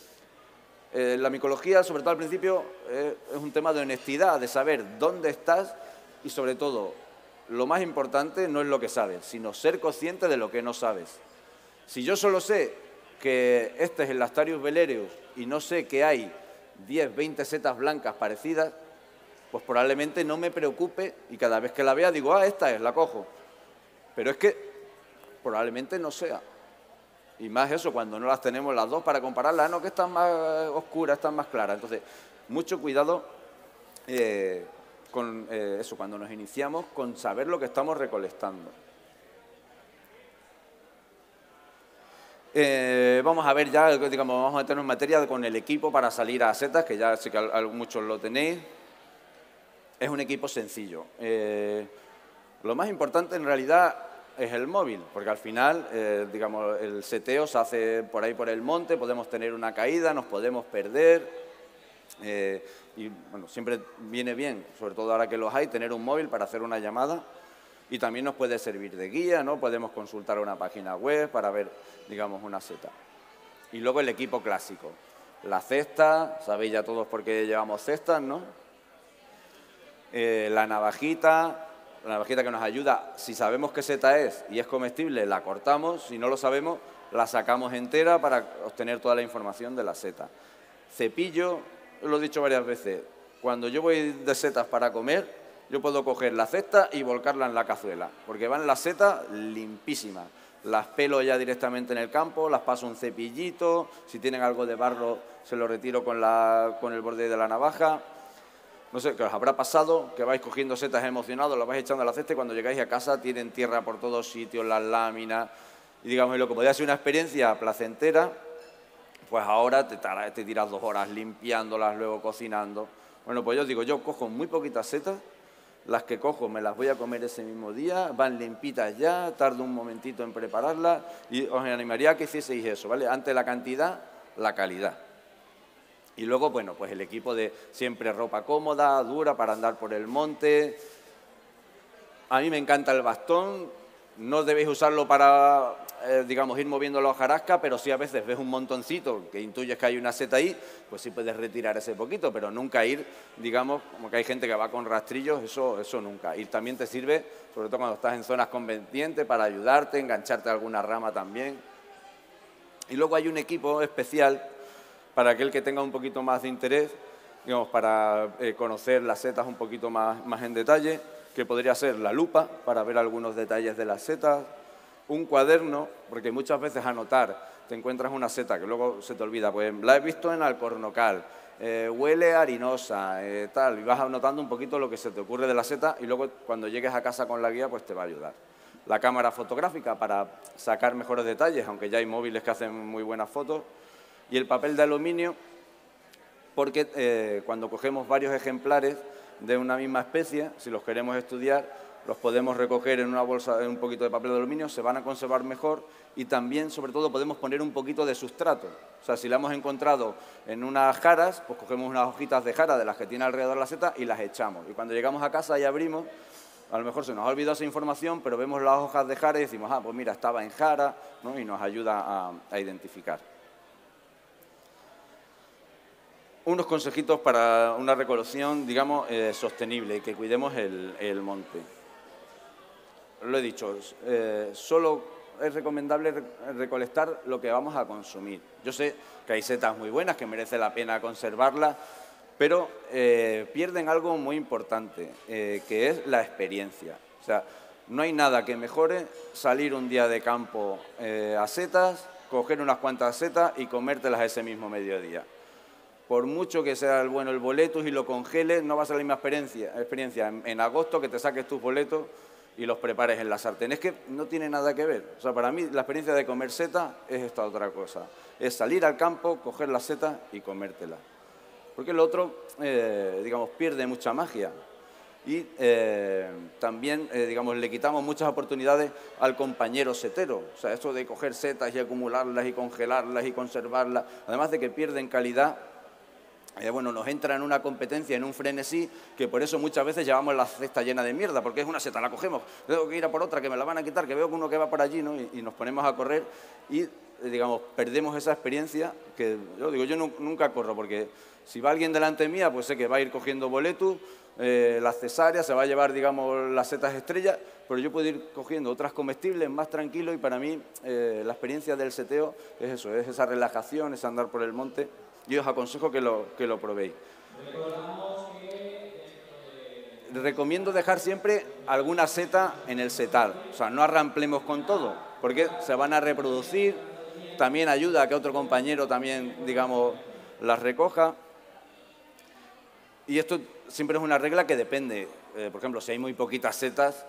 la micología, sobre todo al principio, es un tema de honestidad, de saber dónde estás y, sobre todo, lo más importante no es lo que sabes, sino ser consciente de lo que no sabes. Si yo solo sé que este es el Lactarius velerius y no sé que hay 10, 20 setas blancas parecidas, pues probablemente no me preocupe y cada vez que la vea digo, esta es, la cojo. Pero es que probablemente no sea. Y más eso, cuando no las tenemos las dos para compararlas, no, que están más oscuras, están más claras. Entonces, mucho cuidado con eso, cuando nos iniciamos, con saber lo que estamos recolectando. Vamos a ver ya, digamos, vamos a meternos en materia con el equipo para salir a setas, que ya sé que muchos lo tenéis. Es un equipo sencillo. Lo más importante en realidad es el móvil, porque al final, digamos, el seteo se hace por ahí por el monte, podemos tener una caída, nos podemos perder. Y bueno, siempre viene bien, sobre todo ahora que los hay, tener un móvil para hacer una llamada. Y también nos puede servir de guía, ¿no? Podemos consultar una página web para ver, digamos, una seta. Y luego el equipo clásico. La cesta, sabéis ya todos por qué llevamos cestas, ¿no? La navajita que nos ayuda, si sabemos qué seta es y es comestible, la cortamos, si no lo sabemos, la sacamos entera para obtener toda la información de la seta. Cepillo, lo he dicho varias veces, cuando yo voy de setas para comer, yo puedo coger la cesta y volcarla en la cazuela, porque van las setas limpísimas. Las pelo ya directamente en el campo, las paso un cepillito, si tienen algo de barro se lo retiro con el borde de la navaja. No sé, que os habrá pasado, que vais cogiendo setas emocionados, las vais echando a la cesta y cuando llegáis a casa tienen tierra por todos sitios, las láminas. Y digamos, lo que podría ser una experiencia placentera, pues ahora te tiras 2 horas limpiándolas, luego cocinando. Bueno, pues yo os digo, yo cojo muy poquitas setas, las que cojo me las voy a comer ese mismo día, van limpitas ya, tardo un momentito en prepararlas y os animaría a que hicieseis eso, ¿vale? Ante la cantidad, la calidad. Y luego, bueno, pues el equipo de siempre ropa cómoda, dura para andar por el monte. A mí me encanta el bastón, no debéis usarlo para, digamos, ir moviendo la hojarasca, pero si a veces ves un montoncito que intuyes que hay una seta ahí, pues sí puedes retirar ese poquito, pero nunca ir, digamos, como que hay gente que va con rastrillos, eso nunca. Y también te sirve, sobre todo cuando estás en zonas con pendiente, para ayudarte, engancharte a alguna rama también. Y luego hay un equipo especial para aquel que tenga un poquito más de interés, digamos, para conocer las setas un poquito más en detalle, que podría ser la lupa, para ver algunos detalles de las setas, un cuaderno, porque muchas veces anotar, te encuentras una seta que luego se te olvida, pues la he visto en Alcornocal, huele harinosa, tal, y vas anotando un poquito lo que se te ocurre de la seta y luego cuando llegues a casa con la guía, pues te va a ayudar. La cámara fotográfica para sacar mejores detalles, aunque ya hay móviles que hacen muy buenas fotos, y el papel de aluminio, porque cuando cogemos varios ejemplares de una misma especie, si los queremos estudiar, los podemos recoger en una bolsa, en un poquito de papel de aluminio, se van a conservar mejor y también, sobre todo, podemos poner un poquito de sustrato. O sea, si la hemos encontrado en unas jaras, pues cogemos unas hojitas de jara de las que tiene alrededor la seta y las echamos. Y cuando llegamos a casa y abrimos, a lo mejor se nos ha olvidado esa información, pero vemos las hojas de jara y decimos, ah, pues mira, estaba en jara, ¿no? Y nos ayuda a identificar. Unos consejitos para una recolección, digamos, sostenible y que cuidemos el monte. Lo he dicho, solo es recomendable recolectar lo que vamos a consumir. Yo sé que hay setas muy buenas, que merece la pena conservarlas, pero pierden algo muy importante, que es la experiencia. O sea, no hay nada que mejore salir un día de campo a setas, coger unas cuantas setas y comértelas ese mismo mediodía. Por mucho que sea bueno el boletus y lo congeles, no va a ser la misma experiencia en agosto que te saques tus boletos y los prepares en la sartén. Es que no tiene nada que ver. O sea, para mí la experiencia de comer seta es esta otra cosa. Es salir al campo, coger la seta y comértela. Porque lo otro, digamos, pierde mucha magia. Y también, digamos, le quitamos muchas oportunidades al compañero setero. O sea, esto de coger setas y acumularlas y congelarlas y conservarlas, además de que pierden calidad, bueno, nos entra en una competencia, en un frenesí, que por eso muchas veces llevamos la cesta llena de mierda, porque es una seta, la cogemos, tengo que ir a por otra, que me la van a quitar, que veo que uno que va por allí, ¿no? Y nos ponemos a correr y, digamos, perdemos esa experiencia que, yo nunca corro, porque si va alguien delante mía, pues sé que va a ir cogiendo boletus, las cesáreas, se va a llevar, digamos, las setas estrellas, pero yo puedo ir cogiendo otras comestibles más tranquilo y para mí la experiencia del seteo es eso, es esa relajación, es andar por el monte. Y os aconsejo que lo probéis. Recomiendo dejar siempre alguna seta en el setal. O sea, no arramplemos con todo, porque se van a reproducir. También ayuda a que otro compañero también, digamos, las recoja. Y esto siempre es una regla que depende. Por ejemplo, si hay muy poquitas setas,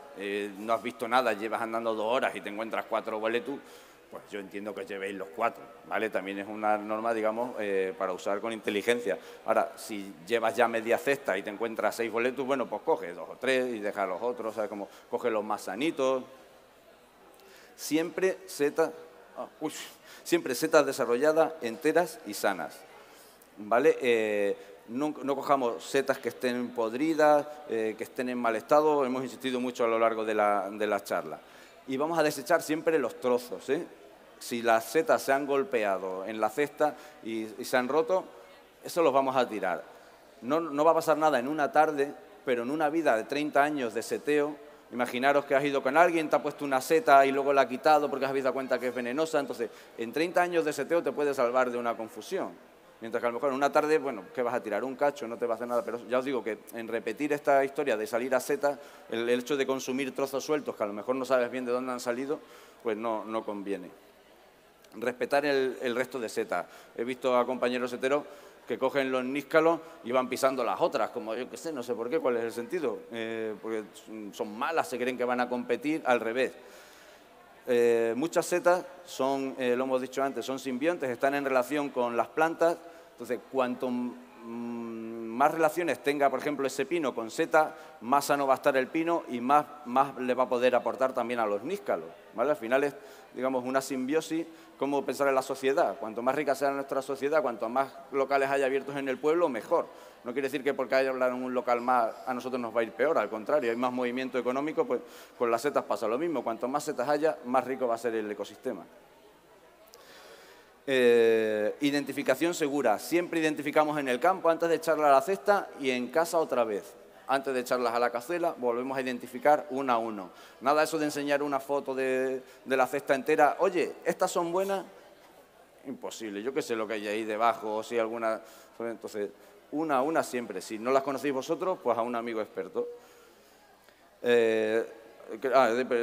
no has visto nada, llevas andando 2 horas y te encuentras 4 boletus, pues yo entiendo que llevéis los 4, ¿vale? También es una norma, digamos, para usar con inteligencia. Ahora, si llevas ya media cesta y te encuentras 6 boletus, bueno, pues coge 2 o 3 y deja los otros, ¿sabes? Como coge los más sanitos. Siempre setas desarrolladas, enteras y sanas, ¿vale? No cojamos setas que estén podridas, que estén en mal estado, hemos insistido mucho a lo largo de la charla. Y vamos a desechar siempre los trozos, ¿eh? Si las setas se han golpeado en la cesta y se han roto, eso los vamos a tirar. No va a pasar nada en una tarde, pero en una vida de 30 años de seteo, imaginaros que has ido con alguien, te ha puesto una seta y luego la ha quitado porque has dado cuenta que es venenosa, entonces en 30 años de seteo te puede salvar de una confusión. Mientras que a lo mejor en una tarde, bueno, ¿qué vas a tirar? Un cacho, no te va a hacer nada. Pero ya os digo que en repetir esta historia de salir a setas, el hecho de consumir trozos sueltos, que a lo mejor no sabes bien de dónde han salido, pues no conviene. Respetar el resto de setas. He visto a compañeros seteros que cogen los níscalos y van pisando las otras, como yo qué sé, no sé por qué, cuál es el sentido. Porque son malas, se creen que van a competir, al revés. Muchas setas son, lo hemos dicho antes, son simbiontes, están en relación con las plantas, entonces cuanto más relaciones tenga, por ejemplo, ese pino con setas, más sano va a estar el pino y más le va a poder aportar también a los níscalos, ¿vale? Al final es, digamos, una simbiosis, como pensar en la sociedad. Cuanto más rica sea nuestra sociedad, cuanto más locales haya abiertos en el pueblo, mejor. No quiere decir que porque haya un local más a nosotros nos va a ir peor, al contrario, hay más movimiento económico, pues con las setas pasa lo mismo. Cuanto más setas haya, más rico va a ser el ecosistema. Identificación segura. Siempre identificamos en el campo antes de echarla a la cesta y en casa otra vez. Antes de echarlas a la cazuela, volvemos a identificar uno a uno. Nada eso de enseñar una foto de la cesta entera. Oye, ¿estas son buenas? Imposible. Yo qué sé lo que hay ahí debajo, o si alguna... Entonces, una a una siempre. Si no las conocéis vosotros, pues a un amigo experto. He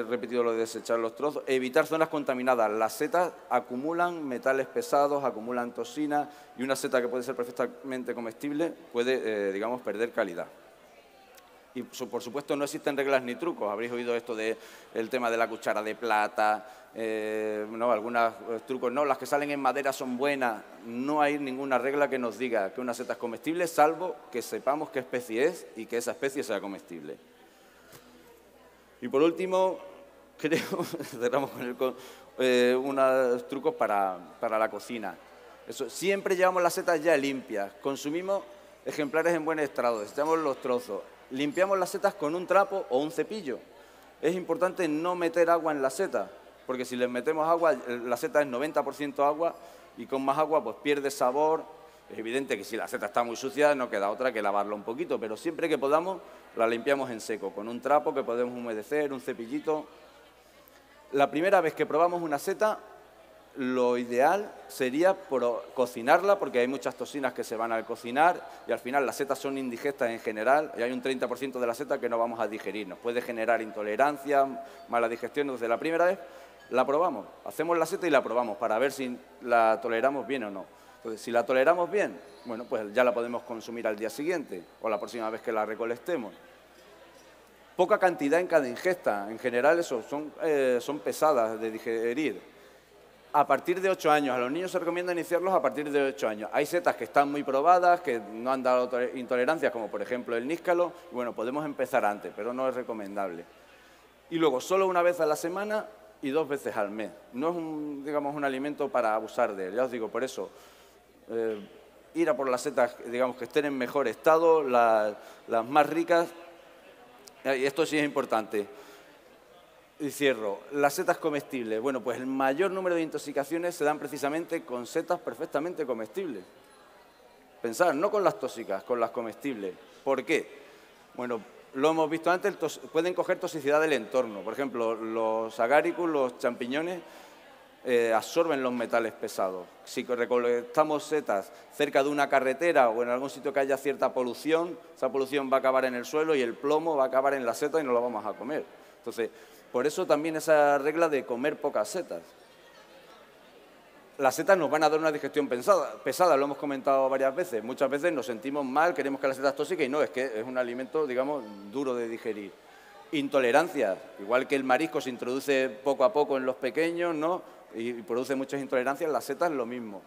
repetido lo de desechar los trozos. Evitar zonas contaminadas. Las setas acumulan metales pesados, acumulan toxinas y una seta que puede ser perfectamente comestible puede, digamos, perder calidad. Y, por supuesto, no existen reglas ni trucos. Habréis oído esto del tema de la cuchara de plata, no, algunos trucos no, las que salen en madera son buenas. No hay ninguna regla que nos diga que una seta es comestible, salvo que sepamos qué especie es y que esa especie sea comestible. Y por último, creo, cerramos con unos trucos para la cocina. Eso, siempre llevamos las setas ya limpias, consumimos ejemplares en buen estado, desechamos los trozos, limpiamos las setas con un trapo o un cepillo. Es importante no meter agua en la seta, porque si les metemos agua, la seta es 90% agua y con más agua pues pierde sabor. Es evidente que si la seta está muy sucia no queda otra que lavarla un poquito, pero siempre que podamos la limpiamos en seco, con un trapo que podemos humedecer, un cepillito. La primera vez que probamos una seta, lo ideal sería cocinarla, porque hay muchas toxinas que se van al cocinar y al final las setas son indigestas en general y hay un 30% de la seta que no vamos a digerir. Nos puede generar intolerancia, mala digestión. Entonces, la primera vez la probamos, hacemos la seta y la probamos para ver si la toleramos bien o no. Entonces, si la toleramos bien, bueno, pues ya la podemos consumir al día siguiente o la próxima vez que la recolectemos. Poca cantidad en cada ingesta. En general, eso son pesadas de digerir. A partir de 8 años. A los niños se recomienda iniciarlos a partir de 8 años. Hay setas que están muy probadas, que no han dado intolerancias, como por ejemplo el níscalo. Y bueno, podemos empezar antes, pero no es recomendable. Y luego, solo una vez a la semana y 2 veces al mes. No es, digamos, un alimento para abusar de él. Ya os digo, por eso... ir a por las setas, digamos, que estén en mejor estado, las más ricas. Y esto sí es importante. Y cierro. Las setas comestibles. Bueno, pues el mayor número de intoxicaciones se dan precisamente con setas perfectamente comestibles. Pensad, no con las tóxicas, con las comestibles. ¿Por qué? Bueno, lo hemos visto antes, pueden coger toxicidad del entorno. Por ejemplo, los agaricus, los champiñones, absorben los metales pesados. Si recolectamos setas cerca de una carretera o en algún sitio que haya cierta polución, esa polución va a acabar en el suelo y el plomo va a acabar en la seta y no lo vamos a comer. Entonces, por eso también esa regla de comer pocas setas. Las setas nos van a dar una digestión pesada, lo hemos comentado varias veces. Muchas veces nos sentimos mal, queremos que la seta es tóxica y no, es que es un alimento, digamos, duro de digerir. Intolerancias, igual que el marisco se introduce poco a poco en los pequeños, ¿no? Y produce muchas intolerancias, las setas lo mismo.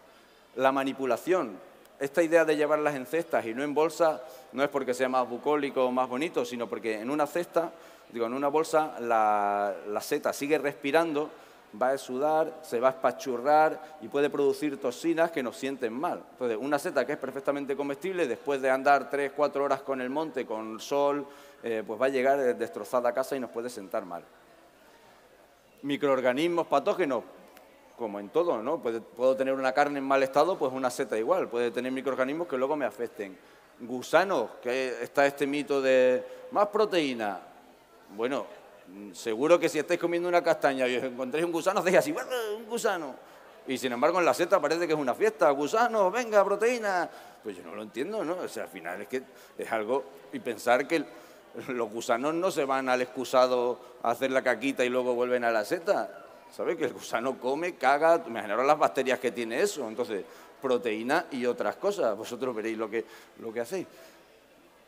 La manipulación, esta idea de llevarlas en cestas y no en bolsa, no es porque sea más bucólico o más bonito, sino porque en una cesta, digo, en una bolsa, la seta sigue respirando, va a sudar, se va a espachurrar y puede producir toxinas que nos sienten mal. Entonces, una seta que es perfectamente comestible, después de andar 3-4 horas con el monte, con sol, pues va a llegar destrozada a casa y nos puede sentar mal. Microorganismos patógenos, como en todo, ¿no? Puedo tener una carne en mal estado, pues una seta igual. Puede tener microorganismos que luego me afecten. Gusanos, que está este mito de más proteína. Bueno, seguro que si estáis comiendo una castaña y os encontréis un gusano, hacéis así, ¡bueno, un gusano! Y sin embargo en la seta parece que es una fiesta. ¡Gusanos, venga, proteína! Pues yo no lo entiendo, ¿no? O sea, al final es que es algo... Y pensar que los gusanos no se van al excusado a hacer la caquita y luego vuelven a la seta. ¿Sabes? Que el gusano come, caga, imaginaros las bacterias que tiene eso. Entonces, proteína y otras cosas. Vosotros veréis lo que hacéis.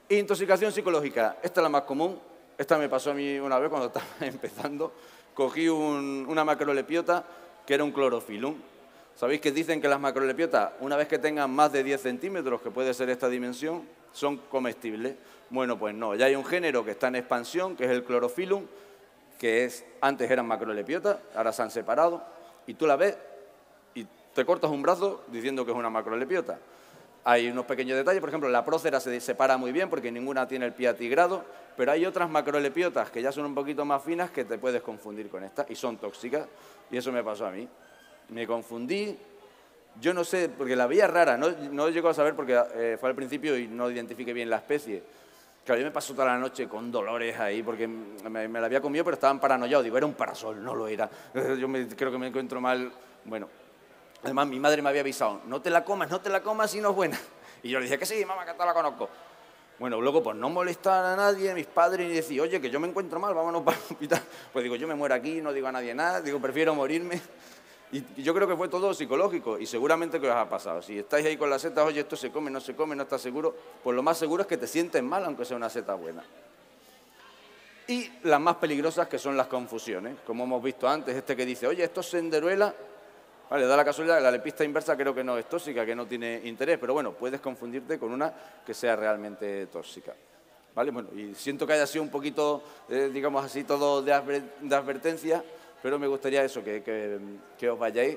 Intoxicación psicológica. Esta es la más común. Esta me pasó a mí una vez cuando estaba empezando. Cogí una macrolepiota que era un clorofilum. ¿Sabéis que dicen que las macrolepiotas, una vez que tengan más de 10 centímetros, que puede ser esta dimensión, son comestibles. Bueno, pues no, ya hay un género que está en expansión, que es el Chlorophyllum, antes eran macrolepiotas, ahora se han separado, y tú la ves y te cortas un brazo diciendo que es una macrolepiota. Hay unos pequeños detalles, por ejemplo, la prócera se separa muy bien porque ninguna tiene el pie atigrado, pero hay otras macrolepiotas que ya son un poquito más finas que te puedes confundir con estas y son tóxicas, y eso me pasó a mí. Me confundí, yo no sé, porque la veía rara, no llego a saber porque fue al principio y no identifiqué bien la especie. Claro, yo me pasó toda la noche con dolores ahí porque me la había comido, pero estaban paranoiados. Digo, era un parasol, no lo era. Yo creo que me encuentro mal. Bueno, además mi madre me había avisado, no te la comas si no es buena. Y yo le dije que sí, mamá, que la conozco. Bueno, luego por no molestar a nadie, mis padres, y decir, oye, que yo me encuentro mal, vámonos para el hospital. Pues digo, yo me muero aquí, no digo a nadie nada, digo, prefiero morirme. Y yo creo que fue todo psicológico y seguramente que os ha pasado. Si estáis ahí con las setas, oye, esto se come, no estás seguro, pues lo más seguro es que te sientes mal, aunque sea una seta buena. Y las más peligrosas, que son las confusiones. Como hemos visto antes, que dice, oye, esto es senderuela. Vale, da la casualidad que la lepista inversa creo que no es tóxica, que no tiene interés, pero bueno, puedes confundirte con una que sea realmente tóxica. ¿Vale? Bueno, y siento que haya sido un poquito, digamos así, todo de advertencia, pero me gustaría eso, que os vayáis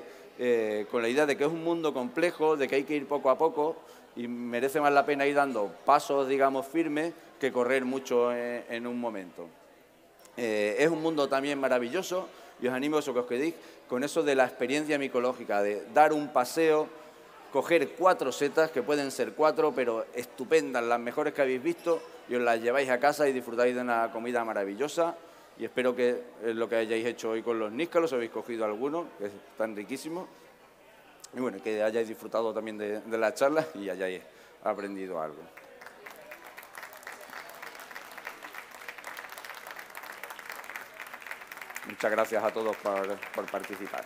con la idea de que es un mundo complejo, de que hay que ir poco a poco y merece más la pena ir dando pasos, digamos, firmes que correr mucho en un momento. Es un mundo también maravilloso y os animo a eso que os quedéis con eso de la experiencia micológica, de dar un paseo, coger 4 setas, que pueden ser 4, pero estupendas, las mejores que habéis visto, y os las lleváis a casa y disfrutáis de una comida maravillosa. Y espero que lo que hayáis hecho hoy con los níscalos, habéis cogido algunos, que están riquísimos. Y bueno, que hayáis disfrutado también de la charla y hayáis aprendido algo. Muchas gracias a todos por participar.